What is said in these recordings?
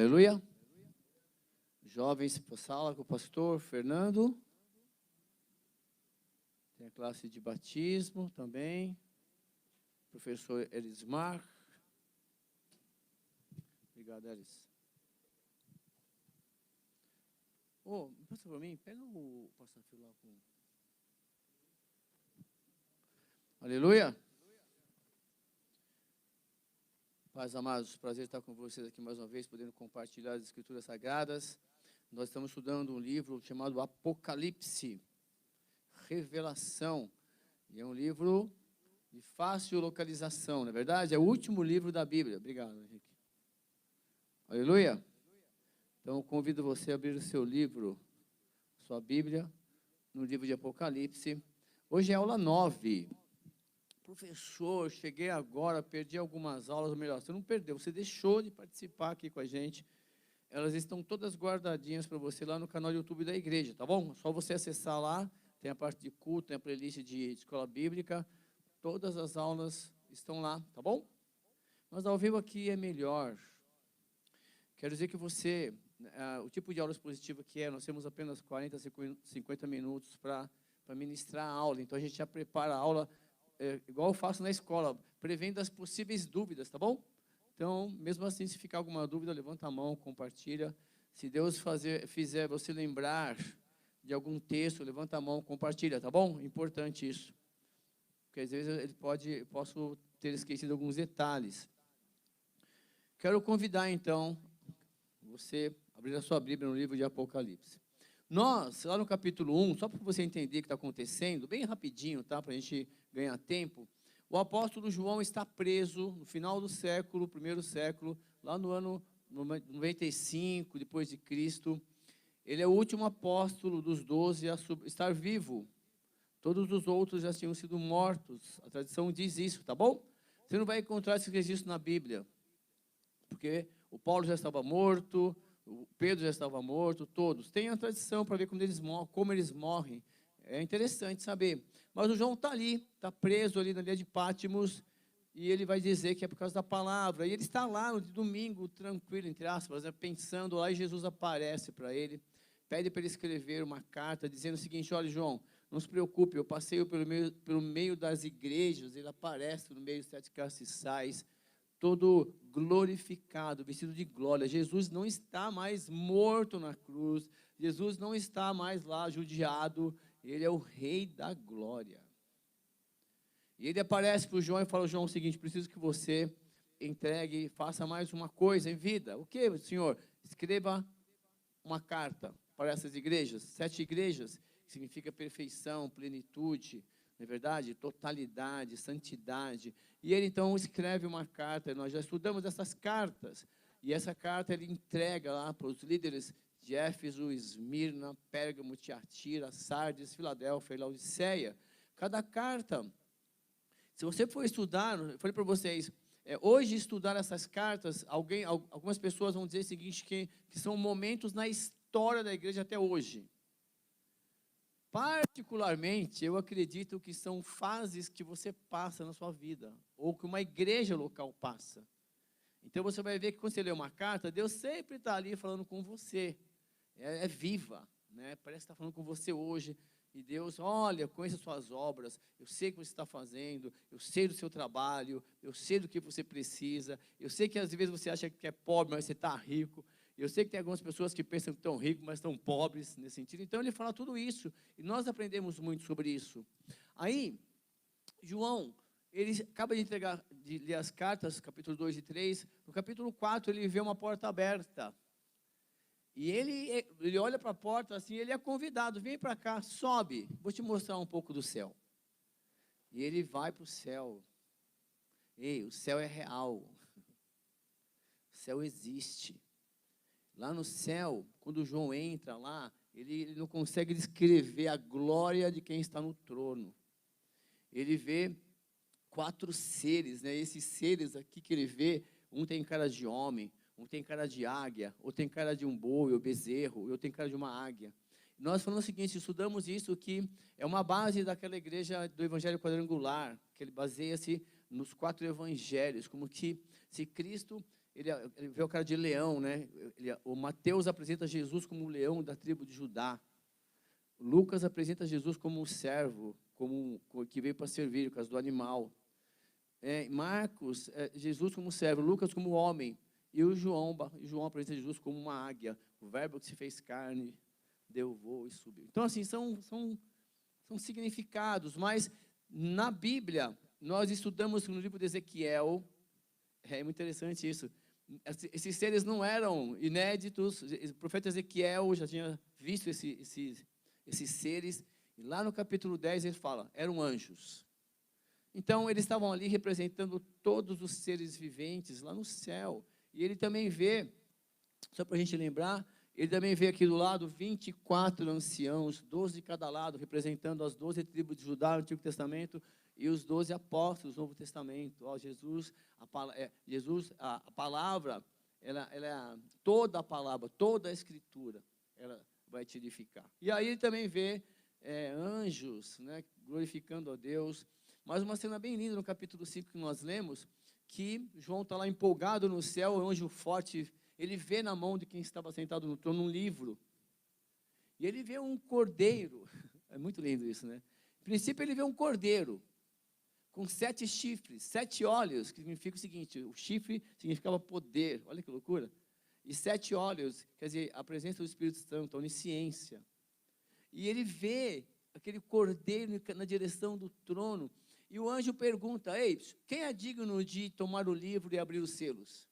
Aleluia. Jovens para a sala com o pastor Fernando. Tem a classe de batismo também. Professor Elismar. Obrigado, Elis. Passa para mim, pega o pastor lá com... Aleluia. Paz, amados, prazer estar com vocês aqui mais uma vez, podendo compartilhar as Escrituras Sagradas. Nós estamos estudando um livro chamado Apocalipse, Revelação. E é um livro de fácil localização, não é verdade? É o último livro da Bíblia. Obrigado, Henrique. Aleluia. Então, eu convido você a abrir o seu livro, sua Bíblia, no livro de Apocalipse. Hoje é aula 9. Professor, cheguei agora, perdi algumas aulas, ou melhor, você não perdeu, você deixou de participar aqui com a gente. Elas estão todas guardadinhas para você lá no canal do YouTube da igreja, tá bom? Só você acessar lá, tem a parte de culto, tem a playlist de escola bíblica, todas as aulas estão lá, tá bom? Mas ao vivo aqui é melhor. Quero dizer que você, o tipo de aula expositiva que é, nós temos apenas 40, 50 minutos para ministrar a aula, então a gente já prepara a aula, igual eu faço na escola, prevendo as possíveis dúvidas, tá bom? Então, mesmo assim, se ficar alguma dúvida, levanta a mão, compartilha. Se Deus fizer você lembrar de algum texto, levanta a mão, compartilha, tá bom? Importante isso. Porque às vezes posso ter esquecido alguns detalhes. Quero convidar, então, você a abrir a sua Bíblia no livro de Apocalipse. Nós, lá no capítulo 1, só para você entender o que está acontecendo, bem rapidinho, tá? Para a gente ganhar tempo, o apóstolo João está preso no final do século, primeiro século, lá no ano 95, depois de Cristo. Ele é o último apóstolo dos 12 a estar vivo. Todos os outros já tinham sido mortos. A tradição diz isso, tá bom? Você não vai encontrar esse registro na Bíblia, porque o Paulo já estava morto, o Pedro já estava morto, todos. Tem a tradição para ver como eles morrem. É interessante saber. Mas o João está ali, está preso ali na ilha de Pátimos, e ele vai dizer que é por causa da palavra. E ele está lá no domingo, tranquilo, entre aspas, pensando lá, e Jesus aparece para ele, pede para ele escrever uma carta, dizendo o seguinte: olha, João, não se preocupe, eu passeio pelo meio das igrejas, ele aparece no meio dos 7 castiçais, todo glorificado, vestido de glória. Jesus não está mais morto na cruz, Jesus não está mais lá judiado, ele é o rei da glória. E ele aparece para o João e fala: João, é o seguinte, preciso que você entregue, faça mais uma coisa em vida. O que, Senhor? Escreva uma carta para essas igrejas, 7 igrejas, que significa perfeição, plenitude, não é verdade? Totalidade, santidade. E ele então escreve uma carta, nós já estudamos essas cartas, e essa carta ele entrega lá para os líderes de Éfeso, Esmirna, Pérgamo, Tiatira, Sardes, Filadélfia e Laodiceia. Cada carta, se você for estudar, eu falei para vocês, hoje estudar essas cartas, algumas pessoas vão dizer o seguinte, que são momentos na história da igreja até hoje. Particularmente, eu acredito que são fases que você passa na sua vida, ou que uma igreja local passa. Então, você vai ver que quando você lê uma carta, Deus sempre está ali falando com você. É viva, né? Parece que está falando com você hoje. E Deus, olha, conheço as suas obras, eu sei o que você está fazendo, eu sei do seu trabalho, eu sei do que você precisa, eu sei que às vezes você acha que é pobre, mas você está rico. Eu sei que tem algumas pessoas que pensam que estão ricos, mas estão pobres nesse sentido. Então, ele fala tudo isso. E nós aprendemos muito sobre isso. Aí, João, ele acaba de ler as cartas, capítulo 2 e 3. No capítulo 4, ele vê uma porta aberta. E ele olha para a porta assim, ele é convidado. Vem para cá, sobe. Vou te mostrar um pouco do céu. E ele vai para o céu. Ei, o céu é real. O céu existe. Lá no céu, quando João entra lá, ele não consegue descrever a glória de quem está no trono. Ele vê 4 seres, né? Esses seres aqui que ele vê, um tem cara de homem, um tem cara de águia, outro tem cara de um boi ou bezerro, outro tem cara de uma águia. Nós falamos o seguinte, estudamos isso, que é uma base daquela igreja do evangelho quadrangular, que ele baseia-se nos 4 evangelhos, como que se Cristo ele vê o cara de leão, né? O Mateus apresenta Jesus como o leão da tribo de Judá. Lucas apresenta Jesus como um servo, que veio para servir, por causa do animal. Marcos, Jesus como servo, Lucas como homem. E o João apresenta Jesus como uma águia, o verbo que se fez carne, deu voo e subiu. Então, assim, são significados, mas na Bíblia, nós estudamos no livro de Ezequiel, é muito interessante isso. Esses seres não eram inéditos, o profeta Ezequiel já tinha visto esses seres, e lá no capítulo 10 ele fala, eram anjos. Então, eles estavam ali representando todos os seres viventes lá no céu. E ele também vê, só para a gente lembrar, ele também vê aqui do lado 24 anciãos, 12 de cada lado, representando as 12 tribos de Judá no Antigo Testamento e os 12 apóstolos do Novo Testamento. Jesus, a palavra, toda a palavra, toda a Escritura, ela vai te edificar. E aí ele também vê anjos, né, glorificando a Deus. Mas uma cena bem linda no capítulo 5 que nós lemos, que João está lá empolgado no céu, o anjo forte, ele vê na mão de quem estava sentado no trono um livro. E ele vê um cordeiro, é muito lindo isso, né? No princípio ele vê um cordeiro, com 7 chifres, 7 olhos, que significa o seguinte, o chifre significava poder, olha que loucura. E 7 olhos, quer dizer, a presença do Espírito Santo, a onisciência. E ele vê aquele cordeiro na direção do trono, e o anjo pergunta, ei, quem é digno de tomar o livro e abrir os selos?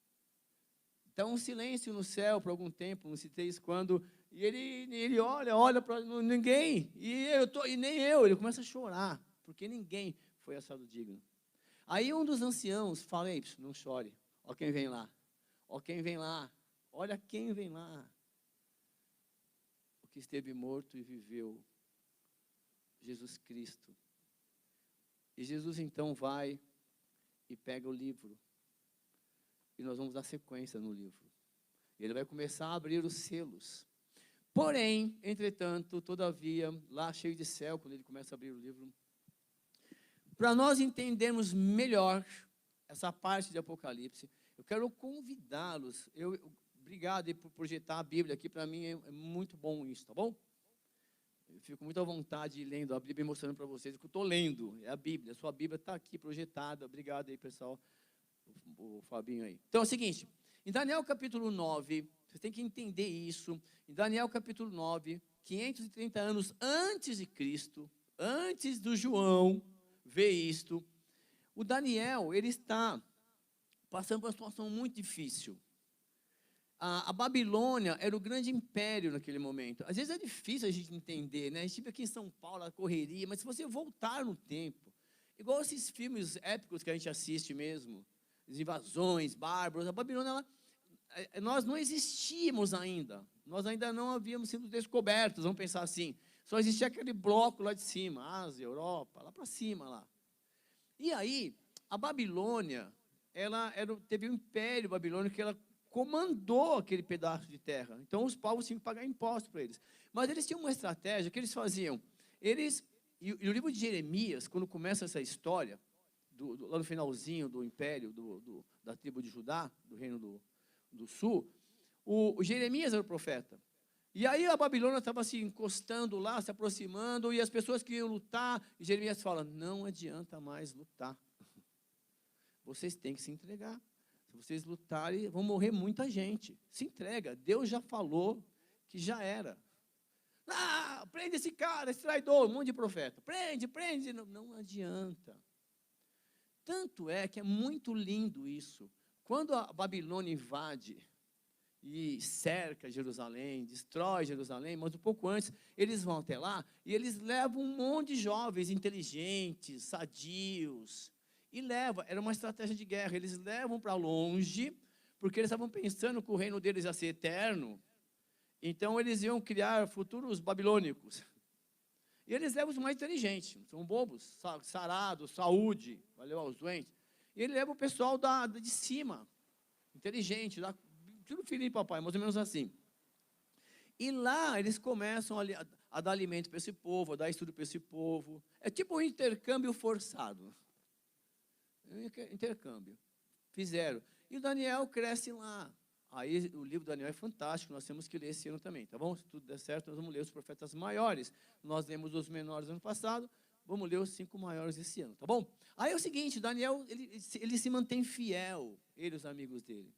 Então, um silêncio no céu por algum tempo, não sei quando, e ele olha para ninguém, e nem eu, ele começa a chorar, porque ninguém foi achado digno. Aí um dos anciãos fala, ei, não chore, ó quem vem lá, ó quem vem lá, olha quem vem lá. O que esteve morto e viveu, Jesus Cristo. E Jesus então vai e pega o livro. E nós vamos dar sequência no livro. E ele vai começar a abrir os selos. Porém, entretanto, todavia, lá cheio de céu, quando ele começa a abrir o livro, para nós entendermos melhor essa parte de Apocalipse, eu quero convidá-los. Obrigado por projetar a Bíblia aqui, para mim é muito bom isso, tá bom? Eu fico muito à vontade lendo a Bíblia e mostrando para vocês o que eu estou lendo. É a Bíblia, a sua Bíblia está aqui projetada. Obrigado aí, pessoal, o Fabinho aí. Então é o seguinte, em Daniel capítulo 9, você tem que entender isso. Em Daniel capítulo 9, 530 anos antes de Cristo, antes do João ver isto, o Daniel, ele está passando por uma situação muito difícil. A Babilônia era o grande império naquele momento. Às vezes é difícil a gente entender, né? A gente vive aqui em São Paulo, a correria, mas se você voltar no tempo, igual esses filmes épicos que a gente assiste mesmo, as invasões, bárbaros, a Babilônia, nós não existíamos ainda. Nós ainda não havíamos sido descobertos, vamos pensar assim. Só existia aquele bloco lá de cima, Ásia, Europa, lá para cima, lá. E aí, a Babilônia, teve um império babilônico que ela comandou aquele pedaço de terra. Então, os povos tinham que pagar impostos para eles. Mas eles tinham uma estratégia que eles faziam. E o livro de Jeremias, quando começa essa história, lá no finalzinho do império, da tribo de Judá, do reino do sul, o Jeremias era o profeta. E aí a Babilônia estava se encostando lá, se aproximando, e as pessoas queriam lutar, e Jeremias fala, não adianta mais lutar. Vocês têm que se entregar. Se vocês lutarem, vão morrer muita gente. Se entrega. Deus já falou que já era. Prende esse cara, esse traidor, um monte de profeta. Prende. Não adianta. Tanto é que é muito lindo isso. Quando a Babilônia invade e cerca Jerusalém, destrói Jerusalém, mas um pouco antes, eles vão até lá e eles levam um monte de jovens inteligentes, sadios, e era uma estratégia de guerra, eles levam para longe, porque eles estavam pensando que o reino deles ia ser eterno, então eles iam criar futuros babilônicos. E eles levam os mais inteligentes, são bobos, sarados, saúde, valeu aos doentes. E ele leva o pessoal de cima, inteligente, tudo filhinho de papai, mais ou menos assim. E lá eles começam a dar alimento para esse povo, a dar estudo para esse povo. É tipo um intercâmbio forçado. Intercâmbio. Fizeram. E o Daniel cresce lá. Aí o livro do Daniel é fantástico, nós temos que ler esse ano também, tá bom? Se tudo der certo, nós vamos ler os profetas maiores. Nós lemos os menores ano passado, vamos ler os 5 maiores esse ano, tá bom? Aí é o seguinte, Daniel, ele se mantém fiel, ele e os amigos dele.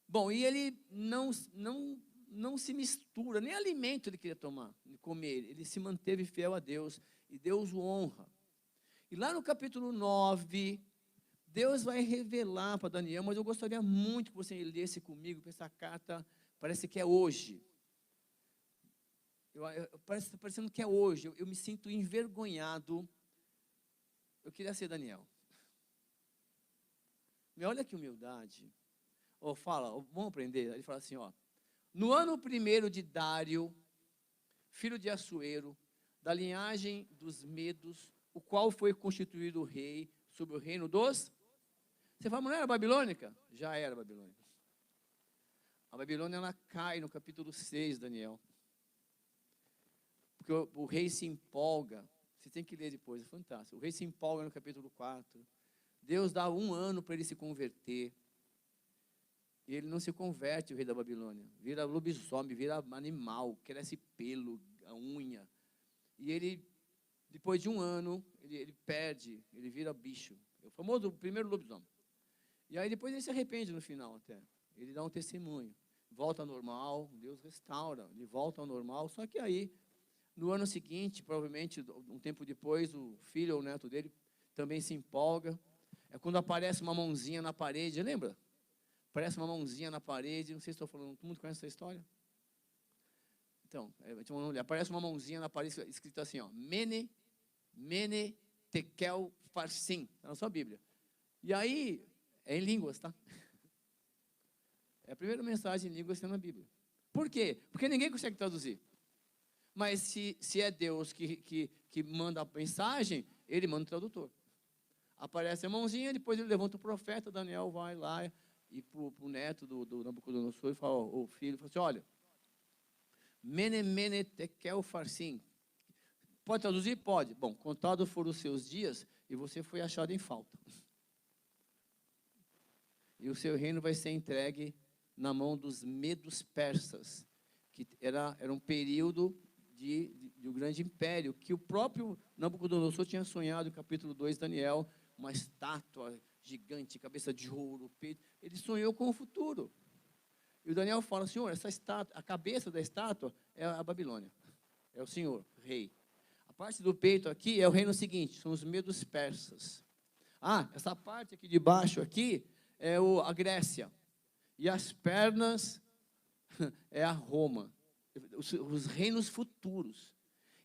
Bom, e ele não se mistura, nem alimento ele queria comer, ele se manteve fiel a Deus, e Deus o honra. E lá no capítulo 9, Deus vai revelar para Daniel, mas eu gostaria muito que você lesse comigo, porque essa carta parece que é hoje. Parece parecendo que é hoje, eu me sinto envergonhado. Eu queria ser Daniel. Mas olha que humildade. Vamos aprender. Ele fala assim, no ano 1º de Dário, filho de Assuero, da linhagem dos Medos, o qual foi constituído rei sobre o reino dos... Você fala, mas não era babilônica? Já era babilônica. A Babilônia, ela cai no capítulo 6, Daniel. Porque o rei se empolga. Você tem que ler depois, é fantástico. O rei se empolga no capítulo 4. Deus dá 1 ano para ele se converter. E ele não se converte, o rei da Babilônia. Vira lobisomem, vira animal, cresce pelo, a unha. E ele, depois de 1 ano, ele perde, ele vira bicho. É o famoso primeiro lobisomem. E aí depois ele se arrepende no final até. Ele dá um testemunho. Volta ao normal, Deus restaura, ele volta ao normal. Só que aí, no ano seguinte, provavelmente, um tempo depois, o filho ou o neto dele também se empolga. É quando aparece uma mãozinha na parede, lembra? Aparece uma mãozinha na parede, não sei se estou falando, todo mundo conhece essa história? Então, aparece uma mãozinha na parede, escrito assim, Mene, Tekel, Farsim, está na sua Bíblia. E aí, é em línguas, tá? É a primeira mensagem em línguas que está na Bíblia. Por quê? Porque ninguém consegue traduzir. Mas se é Deus que manda a mensagem, ele manda o tradutor. Aparece a mãozinha, depois ele levanta o profeta, Daniel vai lá e para o neto do Nabucodonosor, e fala, o filho, fala assim, olha, Mene, Tekel, Farsim. Pode traduzir? Pode. Bom, contado foram os seus dias e você foi achado em falta. E o seu reino vai ser entregue na mão dos medos persas, que era um período de um grande império, que o próprio Nabucodonosor tinha sonhado, no capítulo 2, Daniel, uma estátua gigante, cabeça de ouro, peito. Ele sonhou com o futuro. E o Daniel fala, Senhor, essa estátua, a cabeça da estátua é a Babilônia, é o Senhor, rei. A parte do peito aqui é o reino seguinte, são os medos persas. Essa parte aqui de baixo aqui é a Grécia. E as pernas é a Roma. Os reinos futuros.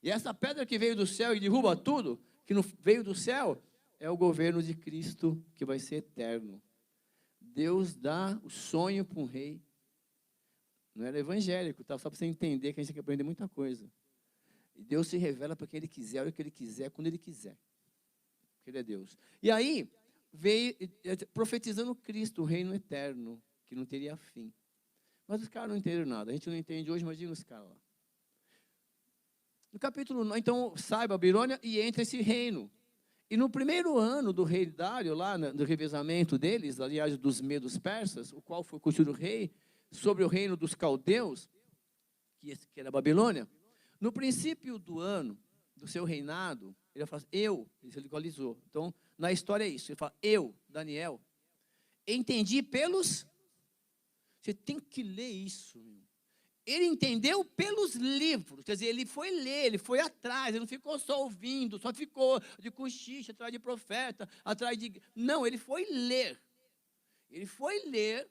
E essa pedra que veio do céu e derruba tudo, que não veio do céu, é o governo de Cristo, que vai ser eterno. Deus dá o sonho para um rei. Não era evangélico, tá? Só para você entender que a gente tem que aprender muita coisa. E Deus se revela para quem Ele quiser, o que Ele quiser, quando Ele quiser. Porque Ele é Deus. E aí, veio profetizando Cristo, o reino eterno, que não teria fim. Mas os caras não entenderam nada. A gente não entende hoje, imagina os caras lá. No capítulo 9, então, sai Babilônia e entra esse reino. E no primeiro ano do rei Dário, lá no revezamento deles, aliás, dos medos persas, o qual foi constituído rei sobre o reino dos caldeus, que era a Babilônia, no princípio do ano, do seu reinado, ele fala, ele se igualizou. Então, na história é isso. Ele fala, Daniel, entendi pelos... Você tem que ler isso. Ele entendeu pelos livros. Quer dizer, ele foi ler, ele foi atrás. Ele não ficou só ouvindo, só ficou de cochicha, atrás de profeta, atrás de... Não, ele foi ler. Ele foi ler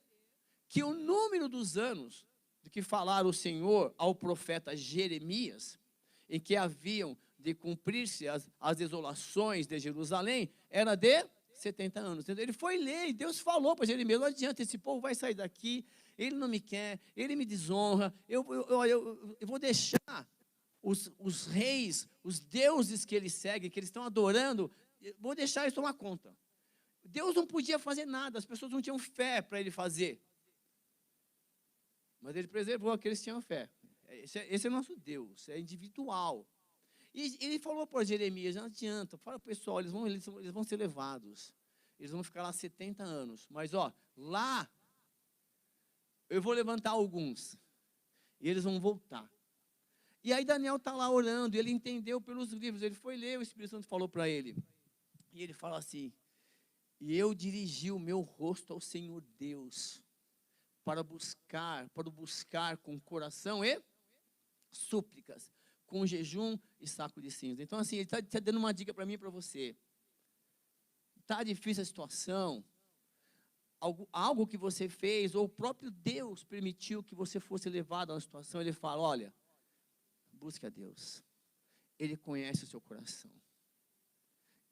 que o número dos anos de que falara o Senhor ao profeta Jeremias, em que haviam de cumprir-se as desolações de Jerusalém, era de 70 anos. Ele foi ler e Deus falou para Jeremias, não adianta, esse povo vai sair daqui, ele não me quer, ele me desonra, eu vou deixar os reis, os deuses que eles seguem, que eles estão adorando, vou deixar eles tomar conta. Deus não podia fazer nada, as pessoas não tinham fé para ele fazer. Mas ele preservou aqueles que tinham fé. Esse é o nosso Deus, é individual. E ele falou para Jeremias, não adianta, fala para o pessoal, eles vão ser levados. eles vão ficar lá 70 anos. Mas, lá, eu vou levantar alguns. E eles vão voltar. E aí Daniel está lá orando, e ele entendeu pelos livros. Ele foi ler, o Espírito Santo falou para ele. E ele fala assim, e eu dirigi o meu rosto ao Senhor Deus, para buscar com coração e súplicas, com jejum e saco de cinza. Então, assim, ele está dando uma dica para mim e para você. Está difícil a situação, algo que você fez, ou o próprio Deus permitiu que você fosse levado a uma situação, ele fala, olha, busque a Deus. Ele conhece o seu coração.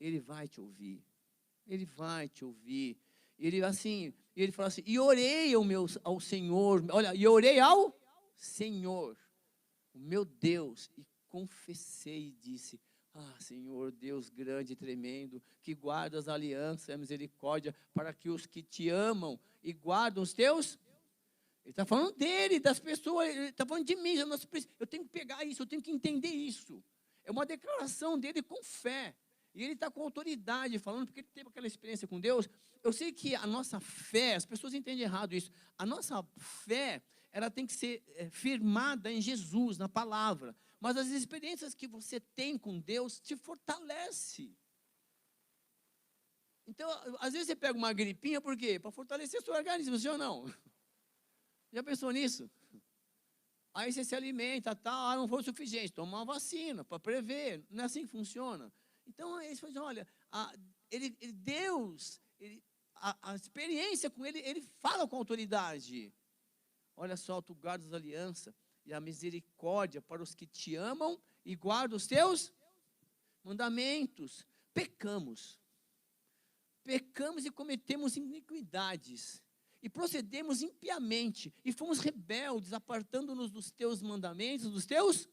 Ele vai te ouvir. Ele vai te ouvir. Ele fala assim, e orei ao Senhor, olha, e orei ao Senhor, o meu Deus, e confessei e disse, Senhor, Deus grande e tremendo, que guardas a aliança e a misericórdia para que os que te amam e guardam os teus. Ele está falando dele, das pessoas, ele está falando de mim. Eu tenho que pegar isso, eu tenho que entender isso. É uma declaração dele com fé. E ele está com autoridade falando, porque ele teve aquela experiência com Deus. Eu sei que a nossa fé, as pessoas entendem errado isso. A nossa fé, ela tem que ser firmada em Jesus, na palavra. Mas as experiências que você tem com Deus te fortalece. Então, às vezes você pega uma gripinha, por quê? Para fortalecer o seu organismo, sim ou não? Já pensou nisso? Aí você se alimenta, não foi o suficiente, toma uma vacina para prever. Não é assim que funciona. Então, eles falam, olha, Deus, a experiência com ele fala com autoridade. Olha só, tu guardas a aliança e a misericórdia para os que te amam e guardam os teus mandamentos. Pecamos e cometemos iniquidades. E procedemos impiamente, e fomos rebeldes, apartando-nos dos teus mandamentos, dos teus.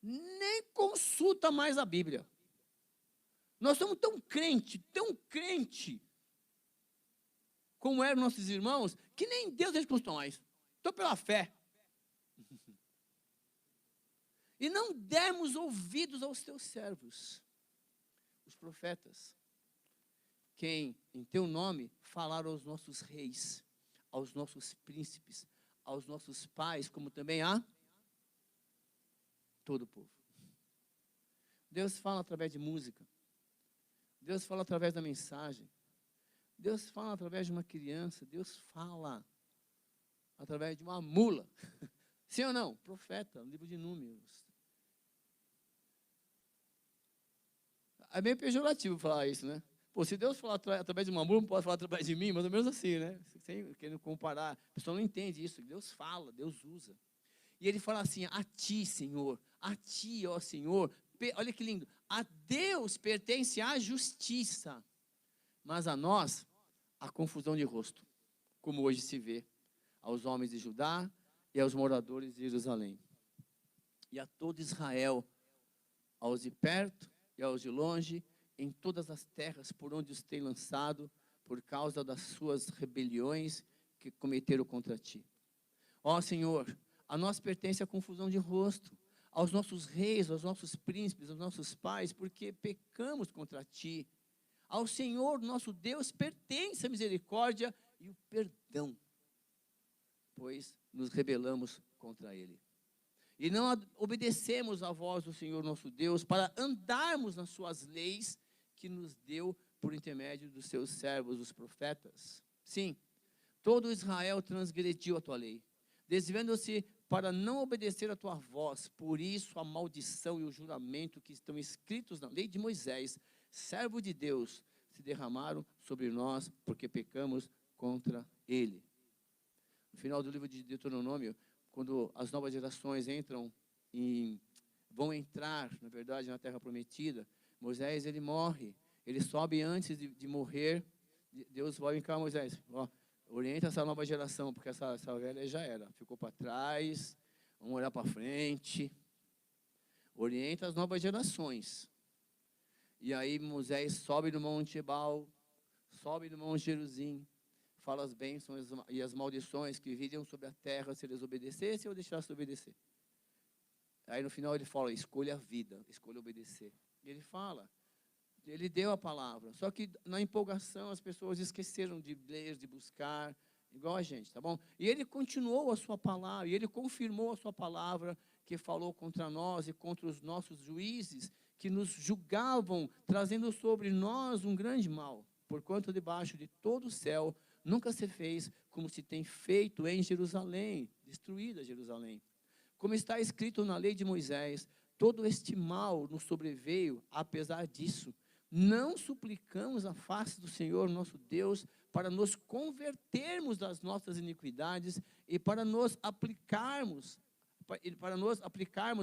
Nem consulta mais a Bíblia. Nós somos tão crente, como eram nossos irmãos, que nem Deus eles consultam mais. Estou pela fé. E não demos ouvidos aos teus servos, os profetas, quem, em teu nome, falaram aos nossos reis, aos nossos príncipes, aos nossos pais, como também a todo o povo. Deus fala através de música. Deus fala através da mensagem. Deus fala através de uma criança. Deus fala através de uma mula. Sim ou não? Profeta, livro de Números. É meio pejorativo falar isso, né? Pô, se Deus falar através de uma mula, não pode falar através de mim, mais ou menos assim, né? Sem querendo comparar. A pessoa não entende isso. Deus fala, Deus usa. E ele fala assim, a ti, Senhor, a ti, ó Senhor, olha que lindo, a Deus pertence a justiça, mas a nós, a confusão de rosto, como hoje se vê, aos homens de Judá e aos moradores de Jerusalém. E a todo Israel, aos de perto e aos de longe, em todas as terras por onde os tem lançado, por causa das suas rebeliões que cometeram contra ti. Ó Senhor, a nós pertence a confusão de rosto, aos nossos reis, aos nossos príncipes, aos nossos pais, porque pecamos contra ti. Ao Senhor, nosso Deus, pertence a misericórdia e o perdão, pois nos rebelamos contra ele. E não obedecemos à voz do Senhor nosso Deus para andarmos nas suas leis que nos deu por intermédio dos seus servos, os profetas. Sim, todo Israel transgrediu a tua lei, desviando-se para não obedecer a tua voz. Por isso a maldição e o juramento que estão escritos na lei de Moisés, servo de Deus, se derramaram sobre nós, porque pecamos contra ele. No final do livro de Deuteronômio, quando as novas gerações vão entrar, na verdade, na terra prometida, Moisés, ele morre, ele sobe antes de morrer. Deus vai encarar Moisés, orienta essa nova geração, porque essa velha já era, ficou para trás, vamos olhar para frente. Orienta as novas gerações. E aí Moisés sobe no Monte Ebal, sobe no Monte Gerizim, fala as bênçãos e as maldições que viriam sobre a terra se eles obedecessem ou deixassem de obedecer. Aí no final ele fala, escolha a vida, escolha obedecer. E ele fala, Ele deu a palavra. Só que na empolgação as pessoas esqueceram de ler, de buscar, igual a gente, tá bom? E ele continuou a sua palavra, e ele confirmou a sua palavra, que falou contra nós e contra os nossos juízes, que nos julgavam, trazendo sobre nós um grande mal, porquanto debaixo de todo o céu nunca se fez como se tem feito em Jerusalém, destruída Jerusalém. Como está escrito na lei de Moisés, todo este mal nos sobreveio, apesar disso. Não suplicamos a face do Senhor nosso Deus para nos convertermos das nossas iniquidades e para nos aplicarmos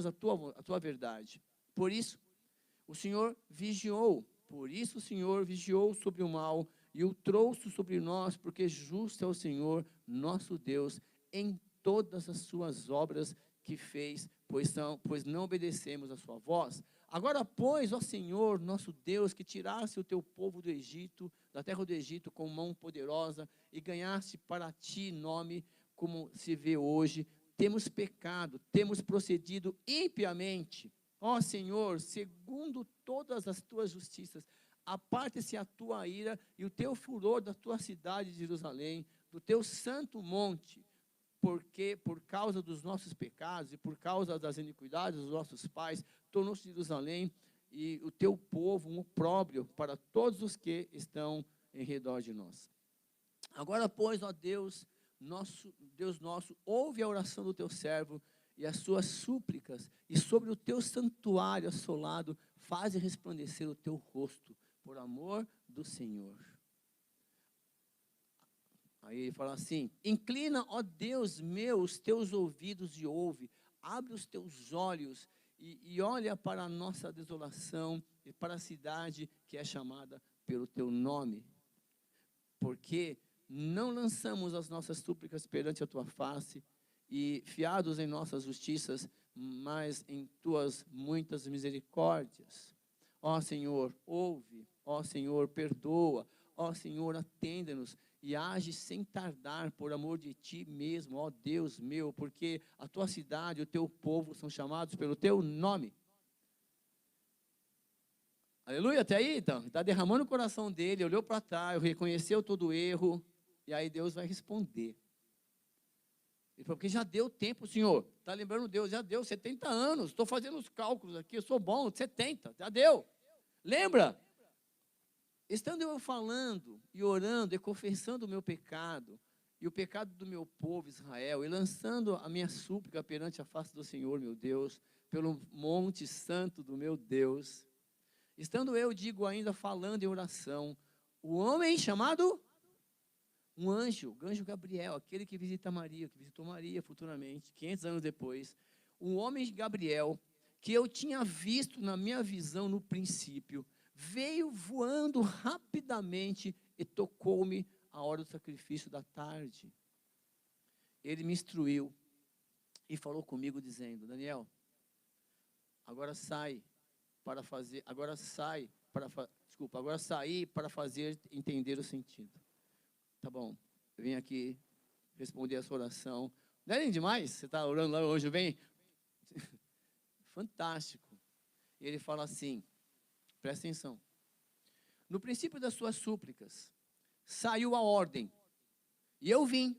a tua verdade. Por isso o Senhor vigiou sobre o mal e o trouxe sobre nós, porque justo é o Senhor nosso Deus em todas as suas obras que fez, pois não obedecemos a sua voz. Agora, pois, ó Senhor, nosso Deus, que tirasse o teu povo do Egito, da terra do Egito, com mão poderosa, e ganhasse para ti nome, como se vê hoje, temos pecado, temos procedido impiamente. Ó Senhor, segundo todas as tuas justiças, aparte-se a tua ira e o teu furor da tua cidade de Jerusalém, do teu santo monte, porque por causa dos nossos pecados e por causa das iniquidades dos nossos pais, tornou-se Jerusalém e o teu povo um opróbrio para todos os que estão em redor de nós. Agora, pois, ó Deus nosso, ouve a oração do teu servo e as suas súplicas, e sobre o teu santuário assolado, faze resplandecer o teu rosto, por amor do Senhor. Aí ele fala assim: inclina, ó Deus meu, os teus ouvidos e ouve, abre os teus olhos e olha para a nossa desolação e para a cidade que é chamada pelo teu nome. Porque não lançamos as nossas súplicas perante a tua face e fiados em nossas justiças, mas em tuas muitas misericórdias. Ó Senhor, ouve, ó Senhor, perdoa, ó Senhor, atenda-nos e age sem tardar por amor de ti mesmo, ó Deus meu, porque a tua cidade e o teu povo são chamados pelo teu nome. Aleluia, até aí então, está derramando o coração dele, olhou para trás, reconheceu todo o erro, e aí Deus vai responder. Ele falou, porque já deu tempo, Senhor, está lembrando Deus, já deu 70 anos, estou fazendo os cálculos aqui, eu sou bom, 70, já deu. Lembra? Estando eu falando e orando e confessando o meu pecado e o pecado do meu povo Israel e lançando a minha súplica perante a face do Senhor, meu Deus, pelo monte santo do meu Deus, estando eu, digo ainda, falando em oração, o homem chamado, um anjo, o anjo Gabriel, aquele que visita Maria, que visitou Maria futuramente, 500 anos depois, o homem Gabriel, que eu tinha visto na minha visão no princípio, veio voando rapidamente e tocou-me a hora do sacrifício da tarde. Ele me instruiu e falou comigo dizendo, Daniel, agora saí para fazer entender o sentido. Tá bom, eu vim aqui responder a sua oração. Não é nem demais? Você está orando lá hoje, vem? Fantástico. E ele fala assim, presta atenção. No princípio das suas súplicas, saiu a ordem. E eu vim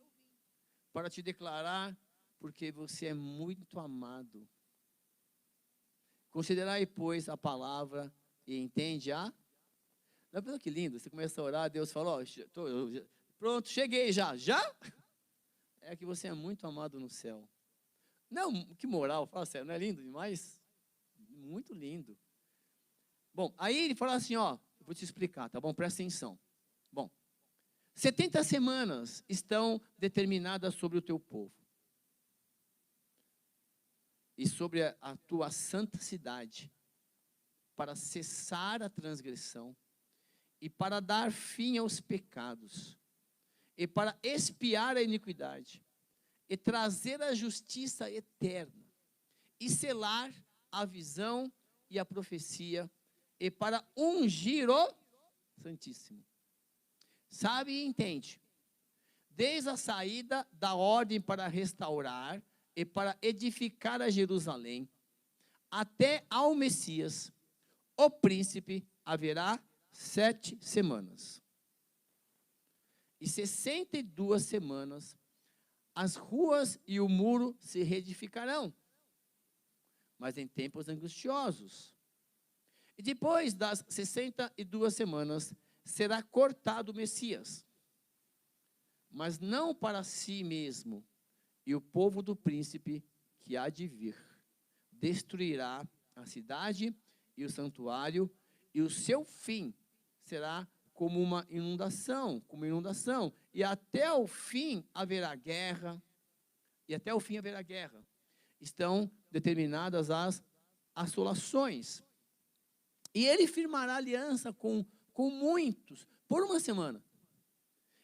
para te declarar, porque você é muito amado. Considerai, pois, a palavra e entende a... Não é que lindo, você começa a orar, Deus fala, pronto, cheguei já. Já? É que você é muito amado no céu. Não, que moral, fala sério, não é lindo demais? Muito lindo. Bom, aí ele fala assim, eu vou te explicar, tá bom? Presta atenção. Bom, 70 semanas estão determinadas sobre o teu povo. E sobre a tua santa cidade, para cessar a transgressão, e para dar fim aos pecados, e para expiar a iniquidade, e trazer a justiça eterna, e selar a visão e a profecia, e para ungir o Santíssimo. Sabe e entende, desde a saída da ordem para restaurar e para edificar a Jerusalém, até ao Messias, o príncipe, haverá 7 semanas. E 62 semanas, as ruas e o muro se reedificarão, mas em tempos angustiosos. E depois das 62 semanas, será cortado o Messias, mas não para si mesmo, e o povo do príncipe que há de vir destruirá a cidade e o santuário, e o seu fim será como uma inundação, e até o fim haverá guerra, Estão determinadas as assolações. E ele firmará aliança com muitos por uma semana.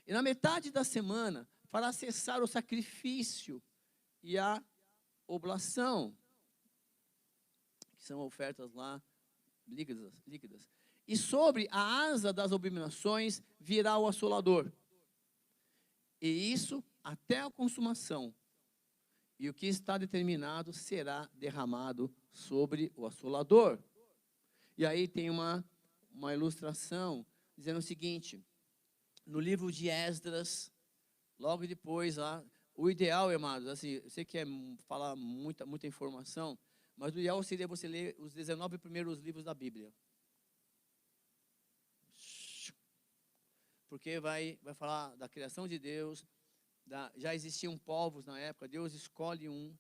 E na metade da semana fará cessar o sacrifício e a oblação, que são ofertas lá líquidas. E sobre a asa das abominações virá o assolador. E isso até a consumação. E o que está determinado será derramado sobre o assolador. E aí tem uma ilustração dizendo o seguinte: no livro de Esdras, logo depois lá, o ideal, amados, assim, eu sei que é falar muita informação, mas o ideal seria você ler os 19 primeiros livros da Bíblia. Porque vai falar da criação de Deus, já existiam povos na época, Deus escolhe um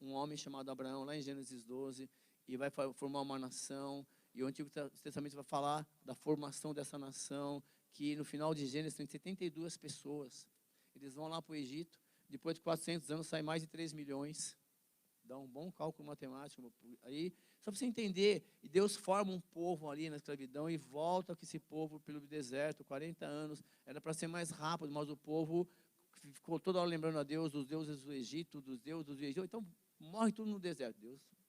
homem chamado Abraão, lá em Gênesis 12, e vai formar uma nação, e o Antigo Testamento vai falar da formação dessa nação, que no final de Gênesis tem 72 pessoas. Eles vão lá para o Egito, depois de 400 anos sai mais de 3 milhões. Dá um bom cálculo matemático. Aí, só para você entender, e Deus forma um povo ali na escravidão e volta com esse povo pelo deserto, 40 anos. Era para ser mais rápido, mas o povo ficou toda hora lembrando a Deus, dos deuses do Egito, dos deuses do Egito. Então, morre tudo no deserto.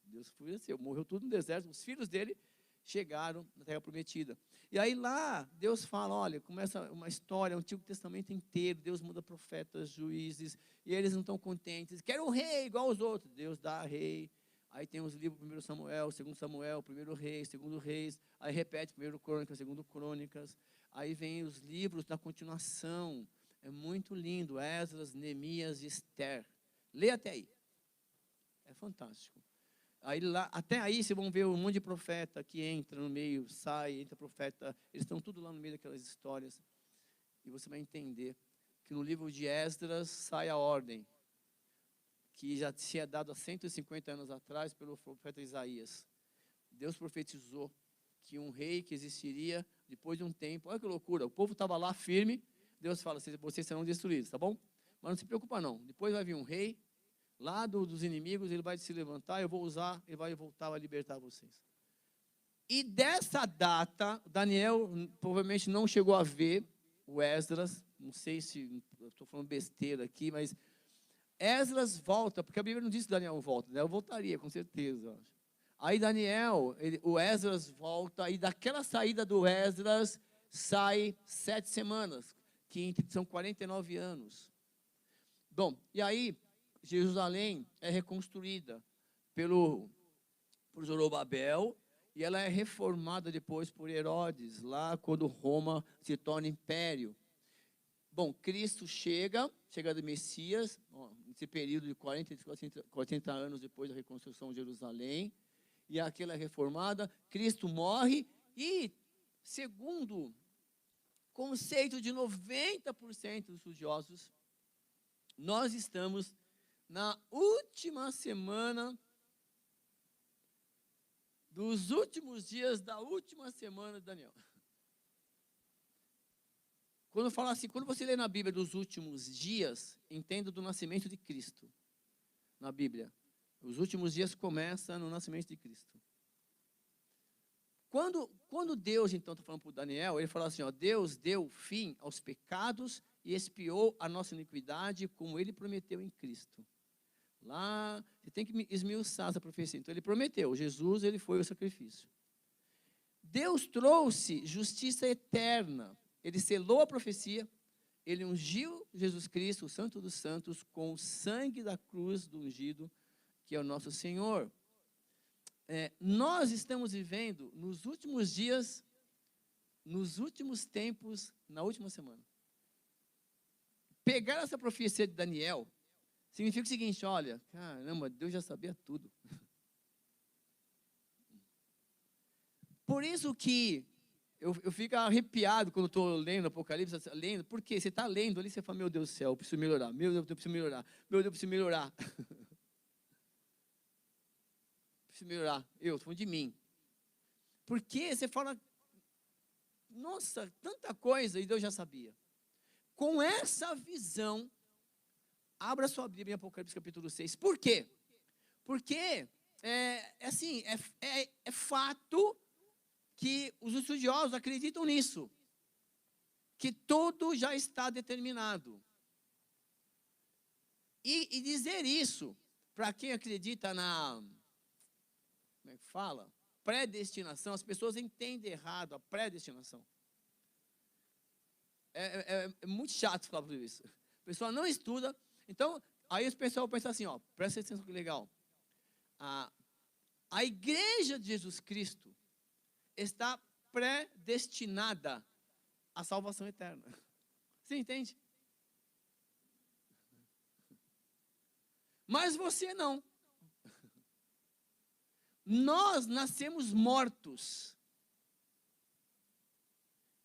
Deus enfureceu, morreu tudo no deserto. Os filhos dele chegaram na Terra Prometida. E aí lá, Deus fala, olha, começa uma história, o Antigo Testamento inteiro, Deus muda profetas, juízes, e eles não estão contentes. Quero um rei igual aos outros. Deus dá rei. Aí tem os livros, 1 Samuel, 2 Samuel, 1 Reis, 2 Reis, aí repete 1 Crônicas, 2 Crônicas. Aí vem os livros da continuação. É muito lindo, Esdras, Neemias e Esther. Lê até aí. É fantástico. Aí lá, até aí vocês vão ver um monte de profeta que entra no meio, sai, entra profeta. Eles estão tudo lá no meio daquelas histórias. E você vai entender que no livro de Esdras sai a ordem, que já tinha dado há 150 anos atrás pelo profeta Isaías. Deus profetizou que um rei que existiria depois de um tempo. Olha que loucura, o povo estava lá firme. Deus fala, vocês serão destruídos, tá bom? Mas não se preocupa não, depois vai vir um rei, lá dos inimigos, ele vai se levantar, eu vou usar, ele vai voltar a libertar vocês. E dessa data, Daniel provavelmente não chegou a ver o Esdras, não sei se estou falando besteira aqui, mas Esdras volta, porque a Bíblia não diz que Daniel volta, Daniel voltaria, com certeza. Aí o Esdras volta, e daquela saída do Esdras, sai 7 semanas, que são 49 anos. Bom, e aí, Jerusalém é reconstruída por Zorobabel, e ela é reformada depois por Herodes, lá quando Roma se torna império. Bom, Cristo chega do Messias, nesse período de 40 anos depois da reconstrução de Jerusalém, e aquela é reformada, Cristo morre, e segundo conceito de 90% dos estudiosos, nós estamos na última semana dos últimos dias da última semana de Daniel. Quando fala assim, quando você lê na Bíblia dos últimos dias, entenda do nascimento de Cristo. Na Bíblia, os últimos dias começam no nascimento de Cristo. Quando Deus, então, está falando para o Daniel, ele fala assim, ó, Deus deu fim aos pecados e expiou a nossa iniquidade, como ele prometeu em Cristo. Lá, você tem que esmiuçar essa profecia. Então, ele prometeu, Jesus, ele foi o sacrifício. Deus trouxe justiça eterna. Ele selou a profecia, ele ungiu Jesus Cristo, o Santo dos Santos, com o sangue da cruz do ungido, que é o nosso Senhor. Nós estamos vivendo nos últimos dias nos últimos tempos, na última semana. Pegar essa profecia de Daniel significa o seguinte: olha, caramba, Deus já sabia tudo. Por isso que eu fico arrepiado quando estou lendo Apocalipse, lendo, porque você está lendo ali, você fala, meu Deus do céu, eu preciso melhorar, meu Deus, eu preciso melhorar, meu Deus, eu preciso melhorar. Preciso melhorar, eu, estou falando de mim. Porque você fala, nossa, tanta coisa, e Deus já sabia. Com essa visão, abra sua Bíblia em Apocalipse capítulo 6. Por quê? Porque, é fato que os estudiosos acreditam nisso, que tudo já está determinado. E dizer isso, para quem acredita na, como é que fala? Predestinação, as pessoas entendem errado a predestinação. É muito chato falar por isso. A pessoa não estuda, então, aí o pessoal pensa assim, ó, presta atenção que legal. A igreja de Jesus Cristo está predestinada à salvação eterna. Você entende? Mas você não. Nós nascemos mortos.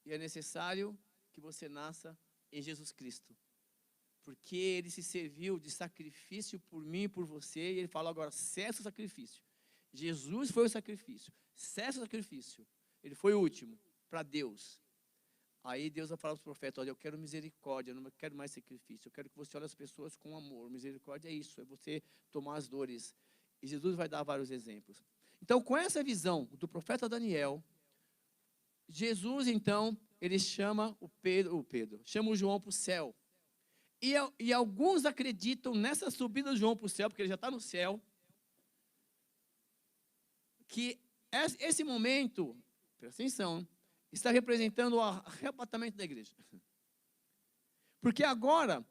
E é necessário que você nasça em Jesus Cristo. Porque Ele se serviu de sacrifício por mim e por você. E Ele falou agora, cessa o sacrifício. Jesus foi o sacrifício. Cessa o sacrifício. Ele foi o último para Deus. Aí Deus vai falar para os profetas, olha, eu quero misericórdia, eu não quero mais sacrifício. Eu quero que você olhe as pessoas com amor. Misericórdia é isso, é você tomar as dores. E Jesus vai dar vários exemplos. Então, com essa visão do profeta Daniel, Jesus, então, ele chama chama o João para o céu. E alguns acreditam nessa subida do João para o céu, porque ele já está no céu, que esse momento, presta atenção, está representando o arrebatamento da igreja. Porque agora,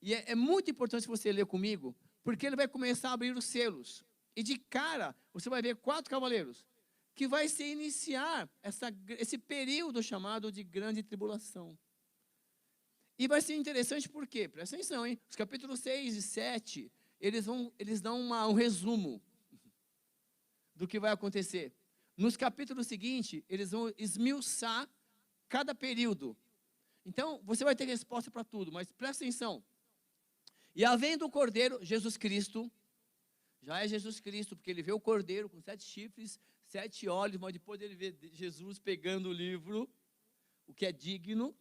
e é muito importante você ler comigo, porque ele vai começar a abrir os selos. E de cara, você vai ver 4 cavaleiros, que vai se iniciar esse período chamado de grande tribulação. E vai ser interessante porque, presta atenção, hein? Os capítulos 6 e 7, eles dão um resumo do que vai acontecer. Nos capítulos seguintes, eles vão esmiuçar cada período. Então, você vai ter resposta para tudo, mas presta atenção. E havendo o Cordeiro, Jesus Cristo, já é Jesus Cristo, porque ele vê o Cordeiro com 7 chifres, 7 olhos, mas depois ele vê Jesus pegando o livro, o que é digno,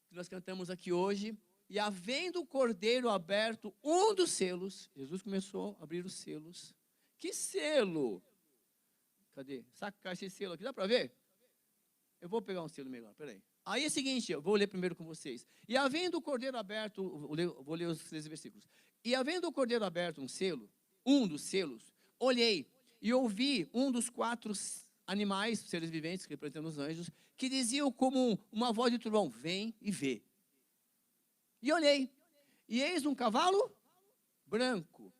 que nós cantamos aqui hoje. E havendo o Cordeiro aberto, um dos selos, Jesus começou a abrir os selos. Que selo? Cadê? Saca esse selo aqui, dá para ver? Eu vou pegar um selo melhor, peraí. Aí é o seguinte, eu vou ler primeiro com vocês. E havendo o Cordeiro aberto, vou ler os 13 versículos. E havendo o Cordeiro aberto um dos selos, olhei e ouvi um dos 4 animais, seres viventes, que representam os anjos, que diziam como uma voz de trovão, vem e vê. E olhei, e eis um cavalo branco.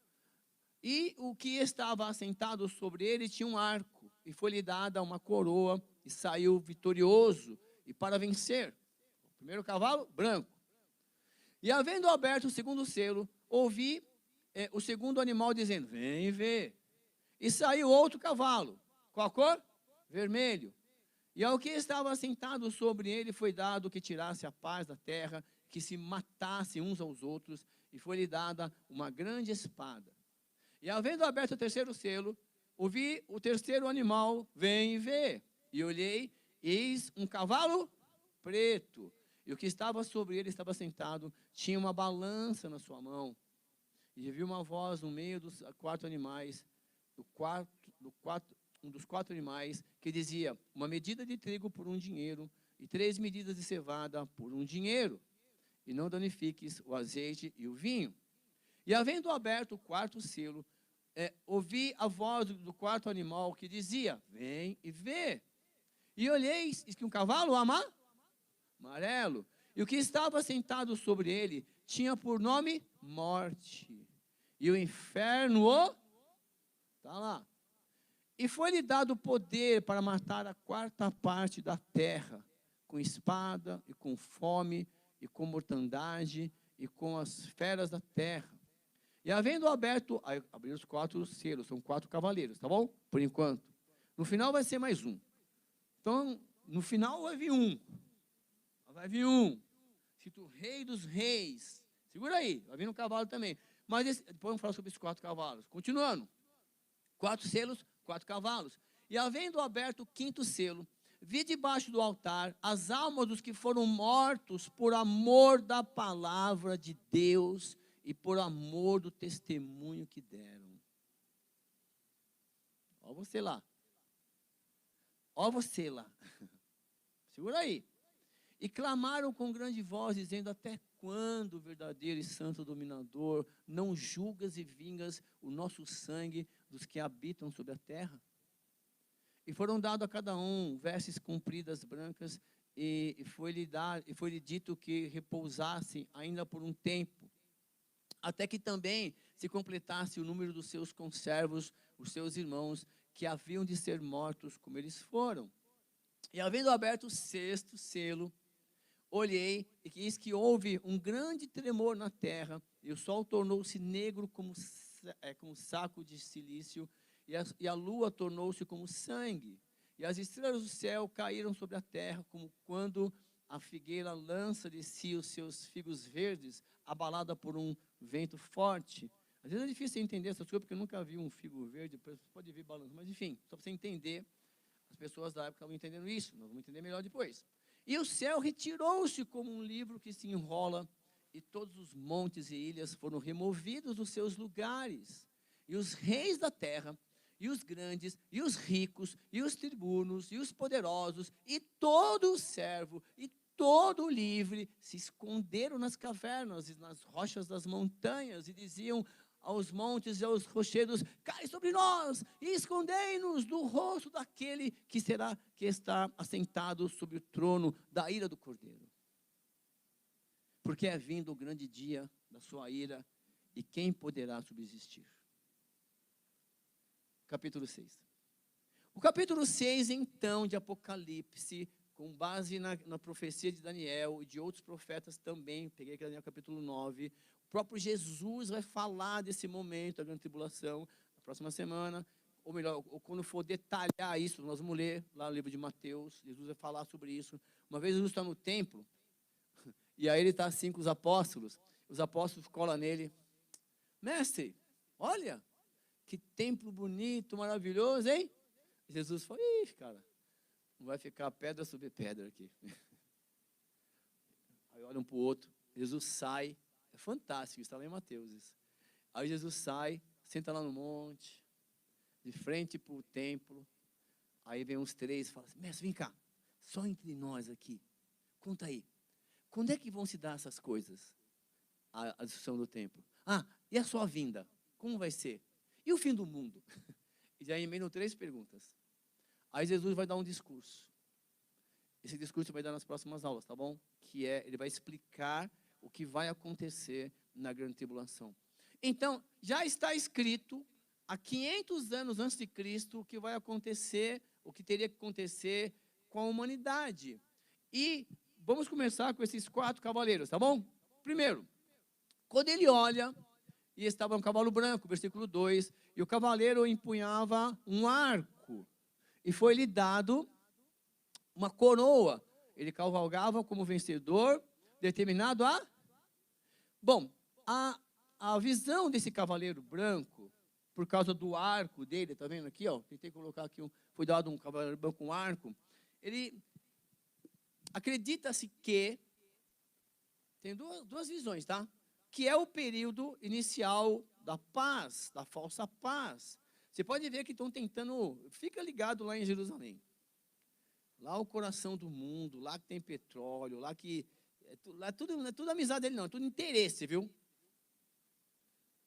E o que estava assentado sobre ele tinha um arco, e foi-lhe dada uma coroa, e saiu vitorioso, e para vencer. O primeiro cavalo, branco. E havendo aberto o segundo selo, ouvi o segundo animal dizendo, vem ver. E saiu outro cavalo. Qual a cor? Vermelho. E ao que estava assentado sobre ele foi dado que tirasse a paz da terra, que se matasse uns aos outros, e foi-lhe dada uma grande espada. E havendo aberto o terceiro selo, ouvi o terceiro animal, vem e vê. E olhei, eis um cavalo preto. E o que estava sobre ele estava sentado, tinha uma balança na sua mão. E vi uma voz no meio dos 4 animais, um dos 4 animais, que dizia, uma medida de trigo por um dinheiro, e 3 medidas de cevada por um dinheiro. E não danifiques o azeite e o vinho. E havendo aberto o 4º selo, ouvi a voz do 4º animal que dizia, vem e vê. E olhei, e que um cavalo amarelo. E o que estava sentado sobre ele tinha por nome Morte. E o inferno está lá. E foi-lhe dado poder para matar a quarta parte da terra, com espada, e com fome, e com mortandade, e com as feras da terra. E havendo aberto, aí abriram os 4 selos, são 4 cavaleiros, tá bom? Por enquanto. No final vai ser mais um. Então, no final vai vir um. Vai vir um. Cito o rei dos reis. Segura aí, vai vir um cavalo também. Mas depois vamos falar sobre esses 4 cavalos. Continuando. 4 selos, 4 cavalos. E havendo aberto o 5º selo, vi debaixo do altar as almas dos que foram mortos por amor da palavra de Deus e por amor do testemunho que deram. Ó você lá. Ó você lá. Segura aí. E clamaram com grande voz, dizendo: até quando, verdadeiro e santo dominador, não julgas e vingas o nosso sangue dos que habitam sobre a terra? E foram dados a cada um vestes compridas brancas, e foi-lhe dito que repousassem ainda por um tempo, até que também se completasse o número dos seus conservos, os seus irmãos, que haviam de ser mortos como eles foram. E havendo aberto o 6º selo, olhei, e eis que houve um grande tremor na terra, e o sol tornou-se negro como saco de silício, e a lua tornou-se como sangue, e as estrelas do céu caíram sobre a terra, como quando a figueira lança de si os seus figos verdes, abalada por um vento forte. Às vezes é difícil entender essas coisas, porque eu nunca vi um figo verde, pode vir balanço, mas enfim, só para você entender, as pessoas da época estavam entendendo isso, nós vamos entender melhor depois. E o céu retirou-se como um livro que se enrola, e todos os montes e ilhas foram removidos dos seus lugares, e os reis da terra, e os grandes, e os ricos, e os tribunos, e os poderosos, e todo o servo, e todo o livre, se esconderam nas cavernas e nas rochas das montanhas, e diziam aos montes e aos rochedos: cai sobre nós, e escondei-nos do rosto daquele que está assentado sobre o trono da ira do Cordeiro. Porque é vindo o grande dia da sua ira, e quem poderá subsistir? Capítulo 6. O capítulo 6, então, de Apocalipse, com base na profecia de Daniel e de outros profetas também, peguei aqui Daniel capítulo 9, o próprio Jesus vai falar desse momento, da grande tribulação, na próxima semana, ou melhor, ou quando for detalhar isso, nós vamos ler lá no livro de Mateus, Jesus vai falar sobre isso. Uma vez Jesus está no templo, e aí ele está assim com os apóstolos colam nele: mestre, olha, que templo bonito, maravilhoso, hein? Jesus falou: ih, cara, não vai ficar pedra sobre pedra aqui. Aí olha um para o outro, Jesus sai, é fantástico, está lá em Mateus isso. Aí Jesus sai, senta lá no monte, de frente para o templo, aí vem uns 3 e fala assim: mestre, vem cá, só entre nós aqui, conta aí, quando é que vão se dar essas coisas? A destruição do templo. Ah, e a sua vinda? Como vai ser? E o fim do mundo? E já emendam 3 perguntas. Aí Jesus vai dar um discurso. Esse discurso vai dar nas próximas aulas, tá bom? Ele vai explicar o que vai acontecer na grande tribulação. Então, já está escrito, há 500 anos antes de Cristo, o que vai acontecer, o que teria que acontecer com a humanidade. E vamos começar com esses 4 cavaleiros, tá bom? Primeiro, quando ele olha, e estava um cavalo branco, versículo 2, e o cavaleiro empunhava um arco, e foi-lhe dado uma coroa. Ele cavalgava como vencedor, determinado a... Bom, a visão desse cavaleiro branco, por causa do arco dele, está vendo aqui? Ó, tentei colocar aqui, foi dado um cavaleiro branco com um arco. Ele acredita-se que, tem duas visões, tá? Que é o período inicial da paz, da falsa paz. Você pode ver que estão tentando, fica ligado lá em Jerusalém. Lá o coração do mundo, lá que tem petróleo, lá não é tudo amizade dele não, é tudo interesse, viu? Não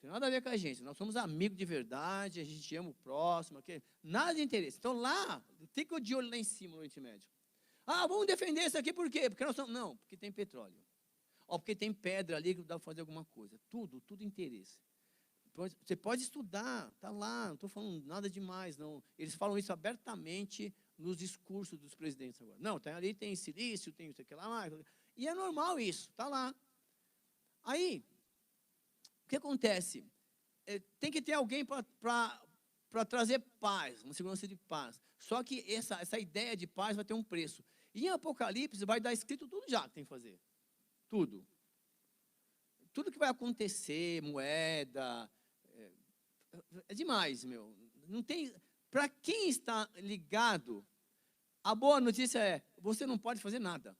tem nada a ver com a gente, nós somos amigos de verdade, a gente ama o próximo, nada de interesse. Então lá, fica de olho lá em cima no Oriente Médio. Ah, vamos defender isso aqui por quê? Porque nós somos... Não, porque tem petróleo. Ó, porque tem pedra ali que dá para fazer alguma coisa. Tudo interesse. Você pode estudar, está lá, não estou falando nada demais, não. Eles falam isso abertamente nos discursos dos presidentes agora. Não, ali tem silício, tem isso aqui lá, e é normal isso, está lá. Aí, o que acontece? Tem que ter alguém para trazer paz, uma segurança de paz. Só que essa ideia de paz vai ter um preço. E em Apocalipse vai dar escrito tudo já que tem que fazer. Tudo. Tudo que vai acontecer, moeda, é demais, meu. Não tem. Para quem está ligado, a boa notícia é: você não pode fazer nada.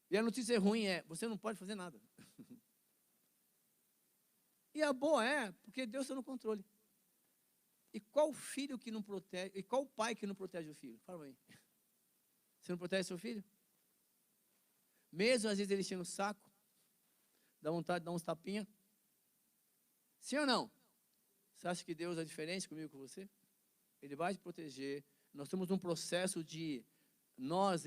E a notícia ruim é: você não pode fazer nada. E a boa é porque Deus está no controle. E qual filho que não protege? E qual pai que não protege o filho? Fala aí. Você não protege seu filho? Mesmo às vezes ele enchendo o saco, dá vontade de dar uns tapinhas. Sim ou não? Você acha que Deus é diferente comigo, com você? Ele vai te proteger. Nós estamos num processo de... Nós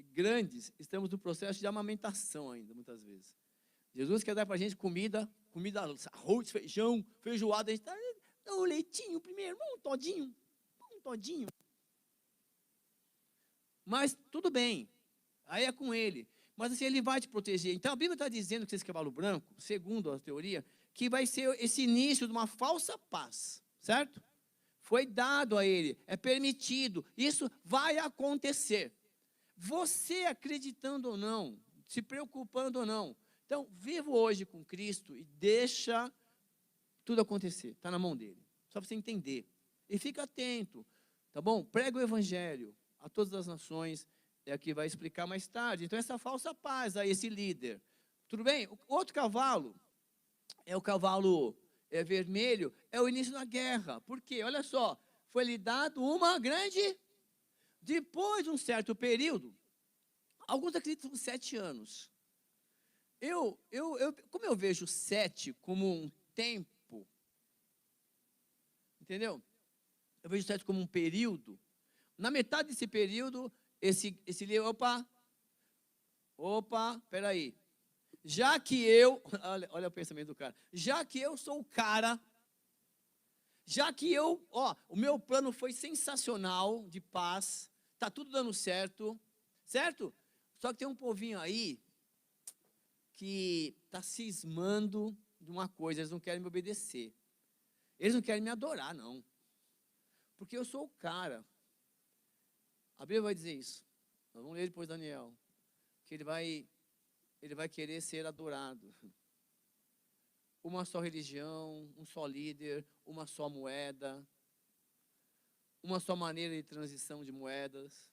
grandes, estamos no processo de amamentação ainda, muitas vezes. Jesus quer dar para a gente comida, arroz, feijão, feijoada. A gente está... Um leitinho primeiro, um todinho. Mas tudo bem. Aí é com ele. Mas assim, ele vai te proteger. Então a Bíblia está dizendo que esse cavalo branco, segundo a teoria, que vai ser esse início de uma falsa paz, certo? Foi dado a ele, é permitido, isso vai acontecer. Você acreditando ou não, se preocupando ou não. Então, viva hoje com Cristo e deixa tudo acontecer, está na mão dele. Só para você entender. E fica atento, tá bom? Prega o evangelho a todas as nações, que vai explicar mais tarde. Então, essa falsa paz a esse líder. Tudo bem? O outro cavalo é o cavalo vermelho, é o início da guerra. Por quê? Olha só, foi lhe dado uma grande... Depois de um certo período, alguns acreditam 7 anos. Como eu vejo 7 como um tempo, entendeu? Eu vejo 7 como um período. Na metade desse período, esse livro, peraí. Já que eu, olha o pensamento do cara, já que eu sou o cara, já que o meu plano foi sensacional de paz, está tudo dando certo? Só que tem um povinho aí que está cismando de uma coisa, eles não querem me obedecer. Eles não querem me adorar, não. Porque eu sou o cara. A Bíblia vai dizer isso. Nós vamos ler depois Daniel. Que ele vai querer ser adorado. Uma só religião, um só líder, uma só moeda, uma só maneira de transição de moedas.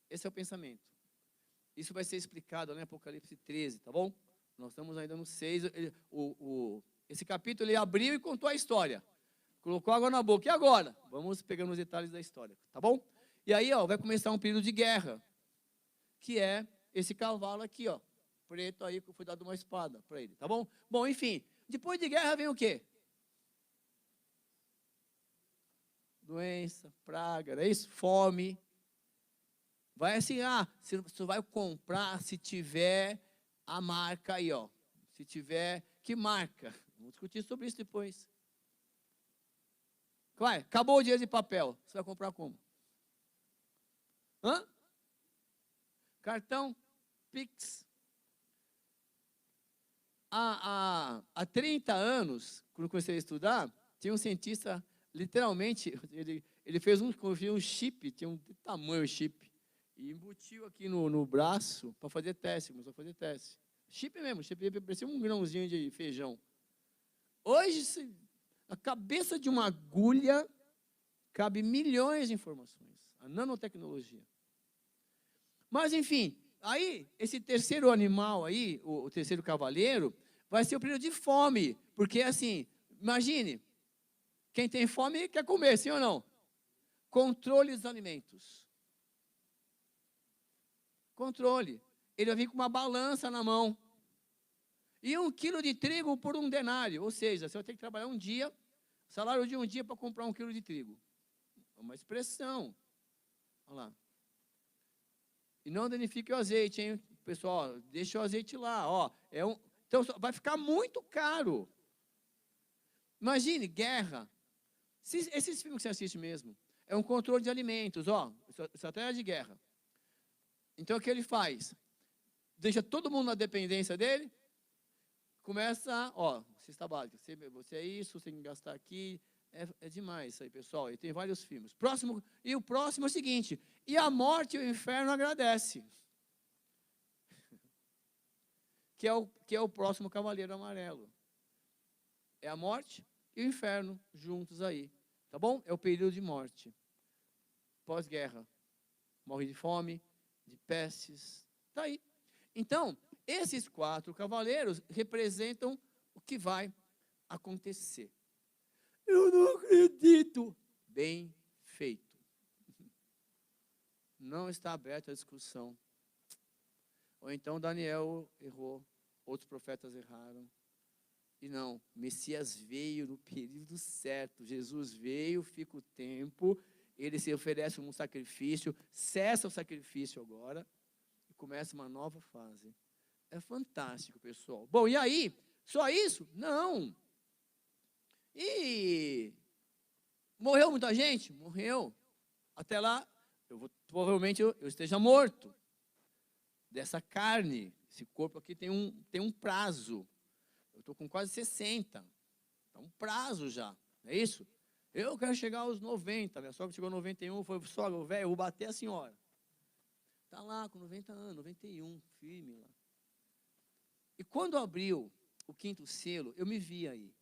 Esse é o pensamento. Isso vai ser explicado em Apocalipse 13, tá bom? Nós estamos ainda no 6. Esse capítulo ele abriu e contou a história. Colocou água na boca. E agora? Vamos pegando os detalhes da história, tá bom? E aí, vai começar um período de guerra, que é esse cavalo aqui, preto aí, que foi dado uma espada para ele, tá bom? Bom, enfim, depois de guerra vem o quê? Doença, praga, não é isso? Fome. Vai assim, você vai comprar se tiver a marca aí, Se tiver, que marca? Vamos discutir sobre isso depois. Acabou o dinheiro de papel, você vai comprar como? Cartão, Pix. Há 30 anos, quando comecei a estudar, tinha um cientista, literalmente, ele fez um chip, tinha um tamanho chip, e embutiu aqui no braço para fazer teste, começou a fazer teste. Chip mesmo, parecia um grãozinho de feijão. Hoje, a cabeça de uma agulha cabe milhões de informações. A nanotecnologia. Mas, enfim, aí, esse terceiro animal aí, o terceiro cavaleiro, vai ser o período de fome. Porque, assim, imagine, quem tem fome quer comer, sim ou não? Controle dos alimentos. Controle. Ele vai vir com uma balança na mão. E 1 quilo de trigo por 1 denário. Ou seja, você vai ter que trabalhar um dia, salário de um dia para comprar 1 quilo de trigo. É uma expressão. Olha lá. E não danifique o azeite, hein? Pessoal, deixa o azeite lá, ó. Então, vai ficar muito caro. Imagine, guerra. Esses filmes que você assiste mesmo, é um controle de alimentos, ó. Estratégia de guerra. Então, o que ele faz? Deixa todo mundo na dependência dele, começa, ó, cesta básica, você é isso, você tem que gastar aqui, é demais isso aí, pessoal, e tem vários filmes. E o próximo é o seguinte, e a morte e o inferno agradecem, que é o próximo Cavaleiro Amarelo. É a morte e o inferno juntos aí, tá bom? É o período de morte, pós-guerra, morre de fome, de pestes, tá aí. Então, esses 4 cavaleiros representam o que vai acontecer. Eu não acredito. Bem feito. Não está aberta a discussão. Ou então Daniel errou, outros profetas erraram. E não, Messias veio no período certo. Jesus veio, fica o tempo, ele se oferece um sacrifício, cessa o sacrifício agora, começa uma nova fase. É fantástico, pessoal. Bom, e aí? Só isso? Não. E morreu muita gente? Morreu. Até lá, provavelmente eu esteja morto. Dessa carne. Esse corpo aqui tem um prazo. Eu estou com quase 60. Está um prazo já. Não é isso? Eu quero chegar aos 90. Minha sogra chegou a 91, foi sogra, velho, eu vou bater a senhora. Está lá com 90 anos, 91, firme lá. E quando abriu o 5º selo, eu me vi aí.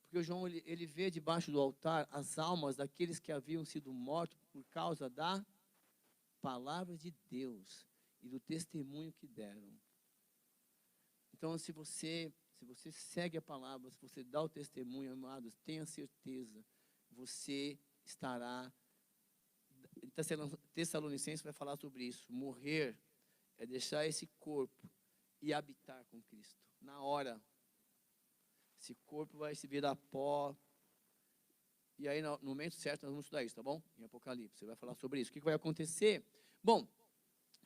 Porque o João, ele vê debaixo do altar as almas daqueles que haviam sido mortos por causa da palavra de Deus e do testemunho que deram. Então, se você segue a palavra, se você dá o testemunho, amados, tenha certeza, você estará... Tessalonicenses vai falar sobre isso. Morrer é deixar esse corpo e habitar com Cristo. Na hora. Esse corpo vai se virar pó. E aí, no momento certo, nós vamos estudar isso, tá bom? Em Apocalipse, você vai falar sobre isso. O que vai acontecer? Bom,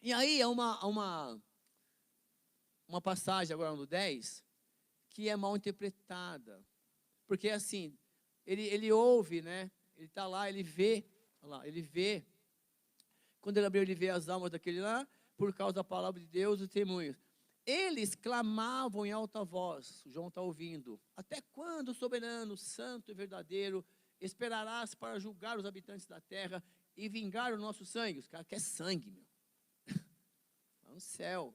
e aí é uma passagem agora no 10 que é mal interpretada. Porque assim, ele ouve, né? Ele está lá, ele vê. Olha lá, ele vê. Quando ele abriu, ele vê as almas daquele lá, por causa da palavra de Deus e testemunhos. Eles clamavam em alta voz, João está ouvindo, até quando, soberano, santo e verdadeiro, esperarás para julgar os habitantes da terra e vingar o nosso sangue? Os caras querem sangue, meu. Lá no céu.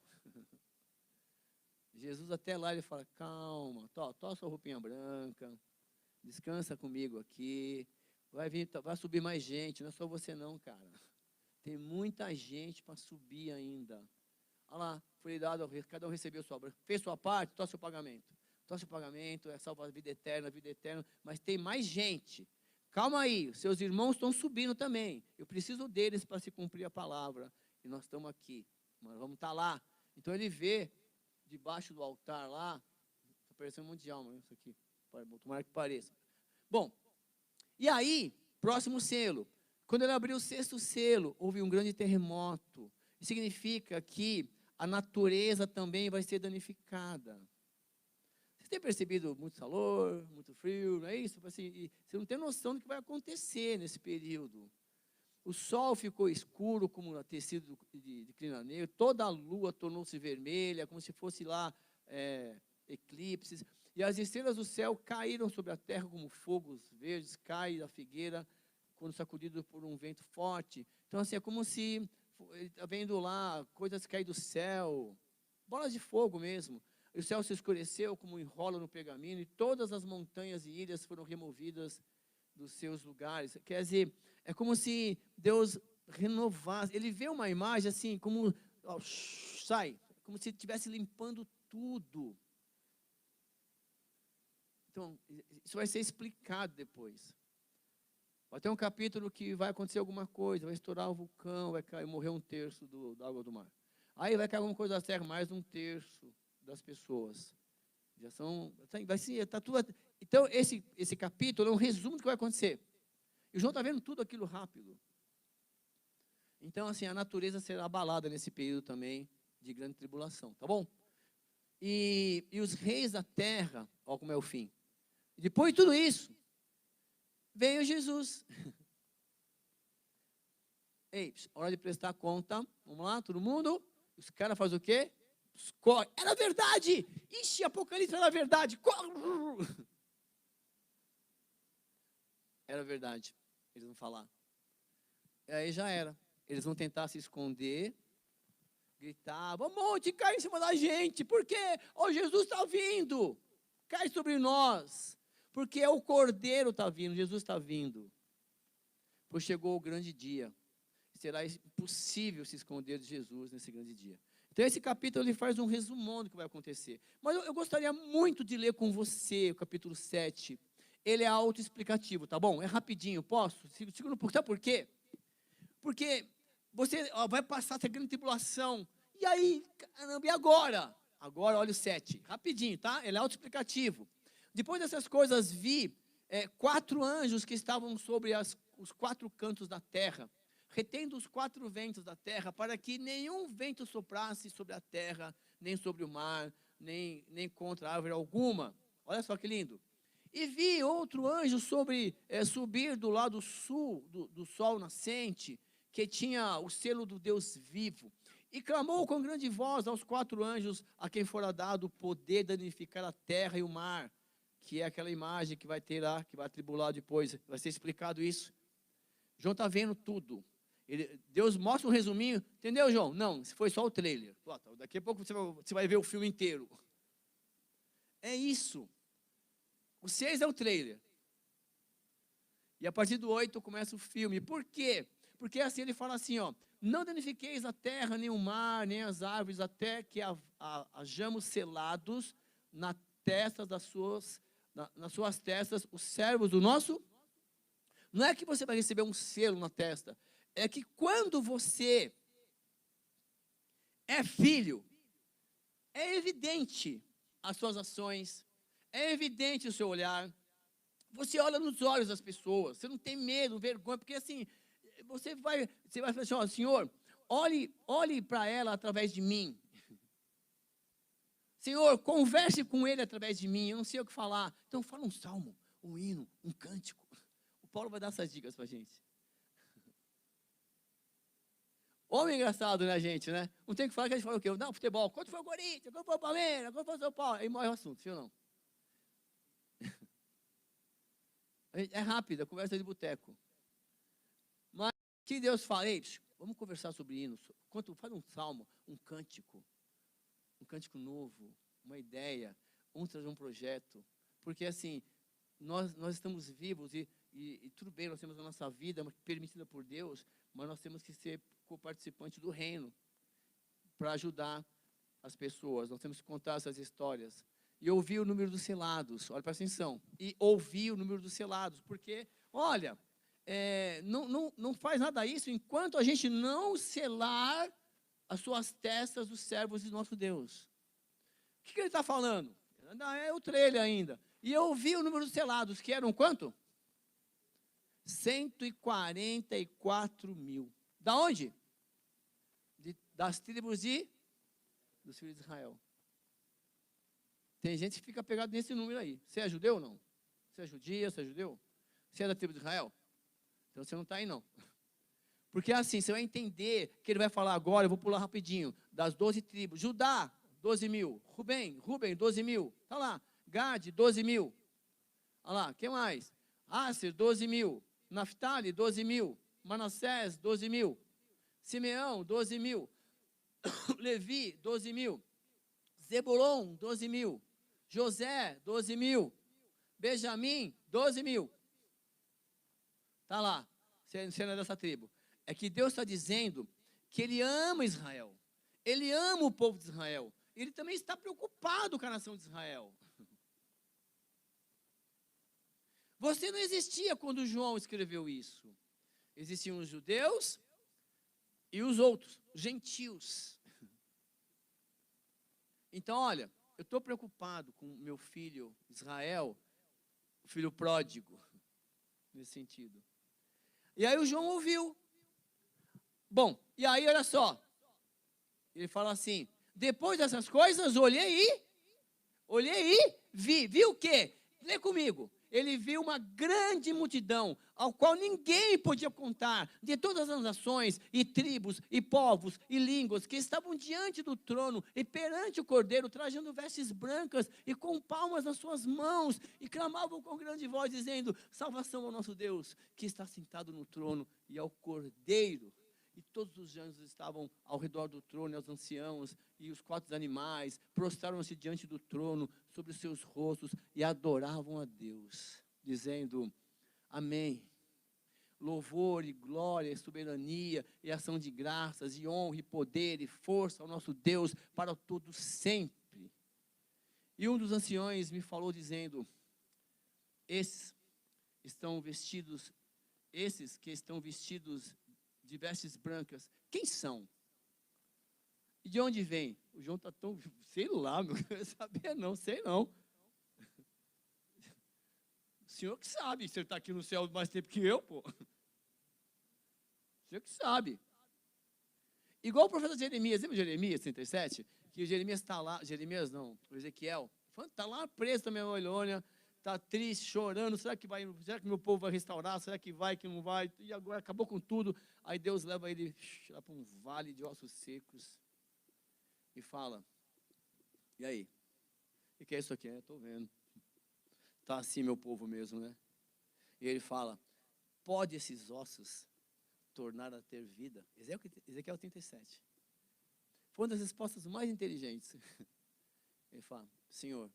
Jesus até lá, ele fala, calma, tó sua roupinha branca, descansa comigo aqui, vai subir mais gente, não é só você não, cara. Tem muita gente para subir ainda. Olha lá, foi dado, cada um recebeu fez sua parte, toma seu pagamento. Toma seu pagamento, é salva a vida eterna, mas tem mais gente. Calma aí, seus irmãos estão subindo também. Eu preciso deles para se cumprir a palavra. E nós estamos aqui, mas vamos estar lá. Então ele vê, debaixo do altar lá, está parecendo um monte de alma, isso aqui. Tomara que pareça. Bom, e aí, próximo selo. Quando ele abriu o 6º selo, houve um grande terremoto. Isso significa que a natureza também vai ser danificada. Você tem percebido muito calor, muito frio, não é isso? Assim, você não tem noção do que vai acontecer nesse período. O sol ficou escuro como tecido de crina negra, toda a lua tornou-se vermelha, como se fosse lá eclipses. E as estrelas do céu caíram sobre a terra como fogos verdes, cai da figueira, quando sacudido por um vento forte. Então, assim, é como se está vendo lá coisas cair do céu, bolas de fogo mesmo. E o céu se escureceu como enrola no pergaminho, e todas as montanhas e ilhas foram removidas dos seus lugares. Quer dizer, é como se Deus renovasse. Ele vê uma imagem assim, como como se estivesse limpando tudo. Então, isso vai ser explicado depois. Vai ter um capítulo que vai acontecer alguma coisa, vai estourar o vulcão, vai cair, morrer 1/3 da água do mar. Aí vai cair alguma coisa da terra, mais 1/3 das pessoas. Já são, vai ser, tá tudo. Então esse capítulo é um resumo do que vai acontecer. E o João está vendo tudo aquilo rápido. Então, assim, a natureza será abalada nesse período também de grande tribulação, tá bom? E os reis da terra, olha como é o fim. Depois de tudo isso, veio Jesus. Ei, hora de prestar conta. Vamos lá, todo mundo? Os caras fazem o quê? Corre. Era verdade! Ixi, Apocalipse era verdade! Corre! Era verdade. Eles vão falar. E aí já era. Eles vão tentar se esconder, gritar, um monte, cai em cima da gente. Por quê? Oh, Jesus está vindo. Cai sobre nós. Porque é o Cordeiro está vindo, Jesus está vindo. Pois chegou o grande dia. Será impossível se esconder de Jesus nesse grande dia. Então esse capítulo ele faz um resumão do que vai acontecer. Mas eu gostaria muito de ler com você o capítulo 7. Ele é autoexplicativo, tá bom? É rapidinho, posso? Segura um pouco. Sabe por quê? Porque você vai passar essa grande tribulação. E aí, caramba, e agora? Agora olha o 7. Rapidinho, tá? Ele é autoexplicativo. Depois dessas coisas vi 4 anjos que estavam sobre os 4 cantos da terra, retendo os 4 ventos da terra, para que nenhum vento soprasse sobre a terra, nem sobre o mar, nem contra árvore alguma. Olha só que lindo. E vi outro anjo subir do lado sul do sol nascente, que tinha o selo do Deus vivo. E clamou com grande voz aos 4 anjos, a quem fora dado o poder de danificar a terra e o mar, que é aquela imagem que vai ter lá, que vai atribular depois, vai ser explicado isso. João está vendo tudo. Deus mostra um resuminho, entendeu, João? Não, foi só o trailer. Daqui a pouco você vai ver o filme inteiro. É isso. O 6 é o trailer. E a partir do 8 começa o filme. Por quê? Porque assim ele fala assim, ó, não danifiqueis a terra, nem o mar, nem as árvores, até que hajamos selados nas suas testas os servos do nosso. Não é que você vai receber um selo na testa, é que quando você é filho, é evidente as suas ações, é evidente o seu olhar. Você olha nos olhos das pessoas, você não tem medo, vergonha, porque assim, você vai falar assim, ó, Senhor, olhe para ela através de mim. Senhor, converse com ele através de mim, eu não sei o que falar. Então fala um salmo, um hino, um cântico. O Paulo vai dar essas dicas para a gente. Homem engraçado, né, gente, né? Não tem que falar que a gente fala o quê? Não, futebol, quanto foi o Corinthians, quanto foi o Palmeiras, quanto foi o São Paulo. Aí morre o assunto, viu não? É rápido, a conversa de boteco. Mas que Deus fala, ei, vamos conversar sobre hinos. Faz um salmo, um cântico novo, uma ideia, vamos trazer um projeto. Porque assim, nós estamos vivos e tudo bem, nós temos a nossa vida permitida por Deus, mas nós temos que ser co-participantes do reino para ajudar as pessoas. Nós temos que contar essas histórias. E ouvir o número dos selados, olha, presta atenção. E ouvir o número dos selados, porque, olha, não faz nada isso enquanto a gente não selar as suas testas dos servos de nosso Deus. O que ele está falando? É o trailer ainda. E eu ouvi o número dos selados, que eram quanto? 144 mil. Da onde? Das tribos dos filhos de Israel. Tem gente que fica pegado nesse número aí. Você é judeu ou não? Você é judia, você é judeu? Você é da tribo de Israel? Então você não está aí não. Porque assim, você vai entender que ele vai falar agora, eu vou pular rapidinho, das 12 tribos. Judá, 12 mil. Rubem, 12 mil. Está lá. Gade, 12 mil. Olha lá, quem mais? Aser, 12 mil. Naftali, 12 mil. Manassés, 12 mil. Simeão, 12 mil. Levi, 12 mil. Zebulon, 12 mil. José, 12 mil. Benjamim, 12 mil. Está lá, cena dessa tribo. É que Deus está dizendo que Ele ama Israel. Ele ama o povo de Israel. Ele também está preocupado com a nação de Israel. Você não existia quando João escreveu isso. Existiam os judeus e os outros, os gentios. Então, olha, eu estou preocupado com meu filho Israel, o filho pródigo, nesse sentido. E aí o João ouviu. Bom, e aí olha só, ele fala assim, depois dessas coisas, olhei e vi o quê? Lê comigo. Ele viu uma grande multidão, ao qual ninguém podia contar, de todas as nações, e tribos, e povos, e línguas, que estavam diante do trono, e perante o Cordeiro, trajando vestes brancas, e com palmas nas suas mãos, e clamavam com grande voz, dizendo, salvação ao nosso Deus, que está sentado no trono, e ao Cordeiro. E todos os anjos estavam ao redor do trono, e os anciãos, e os 4 animais, prostraram-se diante do trono, sobre os seus rostos, e adoravam a Deus, dizendo, amém. Louvor e glória, e soberania, e ação de graças, e honra, e poder, e força ao nosso Deus, para todo sempre. E um dos anciões me falou, dizendo, esses que estão vestidos de vestes brancas, quem são? E de onde vem? O João está tão, sei lá, não quero saber não, sei não. O senhor que sabe, você está aqui no céu mais tempo que eu, pô. O senhor que sabe. Igual o profeta Jeremias, lembra Jeremias 37? Que o Jeremias está lá, Jeremias não, o Ezequiel, está lá preso também na Babilônia, está triste, chorando, será que meu povo vai restaurar, será que vai, que não vai, e agora acabou com tudo, aí Deus leva ele lá para um vale de ossos secos, e fala, e aí, o que é isso aqui? Estou vendo, está assim meu povo mesmo, né? E ele fala, pode esses ossos tornar a ter vida? Ezequiel 37, foi uma das respostas mais inteligentes. Ele fala, Senhor,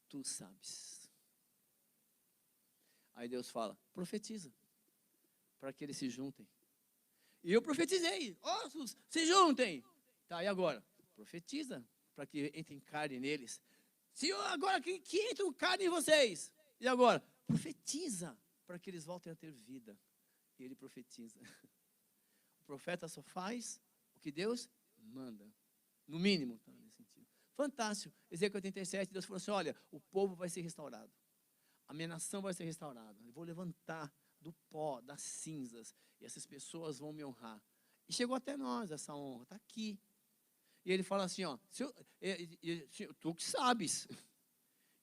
tu sabes. Aí Deus fala, profetiza, para que eles se juntem. E eu profetizei, ossos, se juntem. Tá, e agora? Profetiza, para que entrem carne neles. Senhor, agora que entram carne em vocês. E agora? Profetiza, para que eles voltem a ter vida. E ele profetiza. O profeta só faz o que Deus manda. No mínimo, tá, nesse sentido. Fantástico. Ezequiel 87, Deus falou assim, olha, o povo vai ser restaurado. A minha nação vai ser restaurada. Eu vou levantar do pó, das cinzas. E essas pessoas vão me honrar. E chegou até nós essa honra. Está aqui. E ele fala assim, ó, tu que sabes.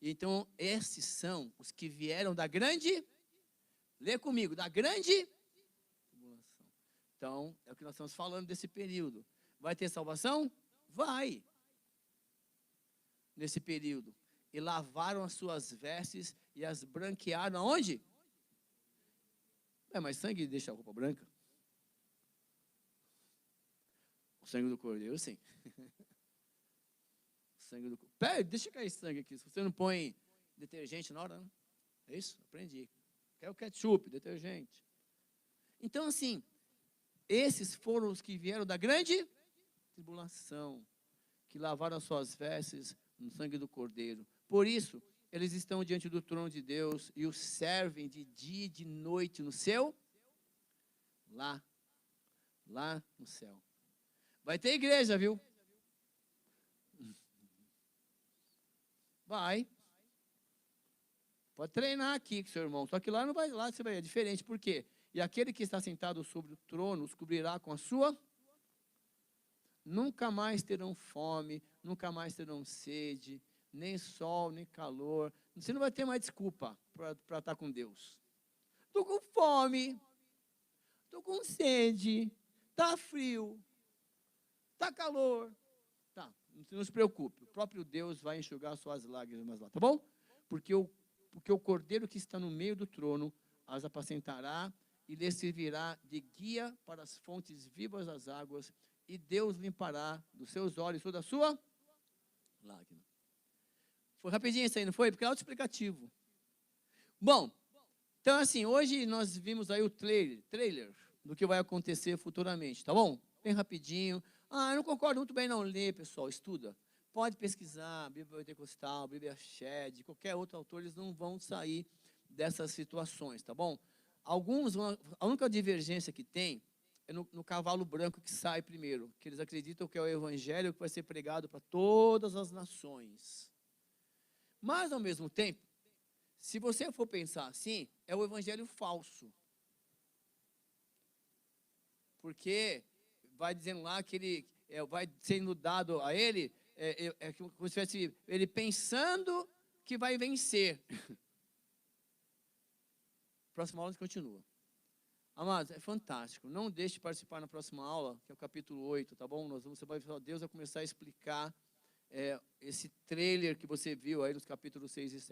Então, esses são os que vieram da grande, lê comigo, da grande tribulação. Então, é o que nós estamos falando desse período. Vai ter salvação? Vai. Nesse período. E lavaram as suas vestes e as branquearam aonde? Mas sangue deixa a roupa branca? O sangue do Cordeiro, sim. Sangue do... Pera, deixa cair sangue aqui. Se você não põe detergente na hora, né? É isso? Aprendi. Quer o ketchup, detergente. Então, assim, esses foram os que vieram da grande tribulação, que lavaram as suas vestes no sangue do Cordeiro. Por isso, eles estão diante do trono de Deus e o servem de dia e de noite no seu, lá no céu. Vai ter igreja, viu? Vai. Pode treinar aqui com seu irmão. Só que lá não vai, lá você vai, é diferente. Por quê? E aquele que está sentado sobre o trono os cobrirá com a sua. Nunca mais terão fome, nunca mais terão sede, nem sol, nem calor. Você não vai ter mais desculpa para estar com Deus. Estou com fome, estou com sede, está frio, está calor. Tá, não se preocupe, o próprio Deus vai enxugar suas lágrimas lá, tá bom? Porque o Cordeiro que está no meio do trono as apacentará e lhes servirá de guia para as fontes vivas das águas, e Deus limpará dos seus olhos toda a sua lágrima. Foi rapidinho isso aí, não foi? Porque é autoexplicativo. Bom, então assim, hoje nós vimos aí o trailer do que vai acontecer futuramente, tá bom? Bem rapidinho. Eu não concordo muito bem, não. Lê, pessoal, estuda. Pode pesquisar, Bíblia Pentecostal, Bíblia Shed, qualquer outro autor, eles não vão sair dessas situações, tá bom? A única divergência que tem é no cavalo branco que sai primeiro, que eles acreditam que é o evangelho que vai ser pregado para todas as nações. Mas, ao mesmo tempo, se você for pensar assim, é o evangelho falso. porque vai dizendo lá que ele vai sendo dado a ele, como se tivesse ele pensando que vai vencer. Próxima aula a gente continua. Amados, é fantástico. Não deixe de participar na próxima aula, que é o capítulo 8, tá bom? Deus vai começar a explicar esse trailer que você viu aí nos capítulos 6 e 7.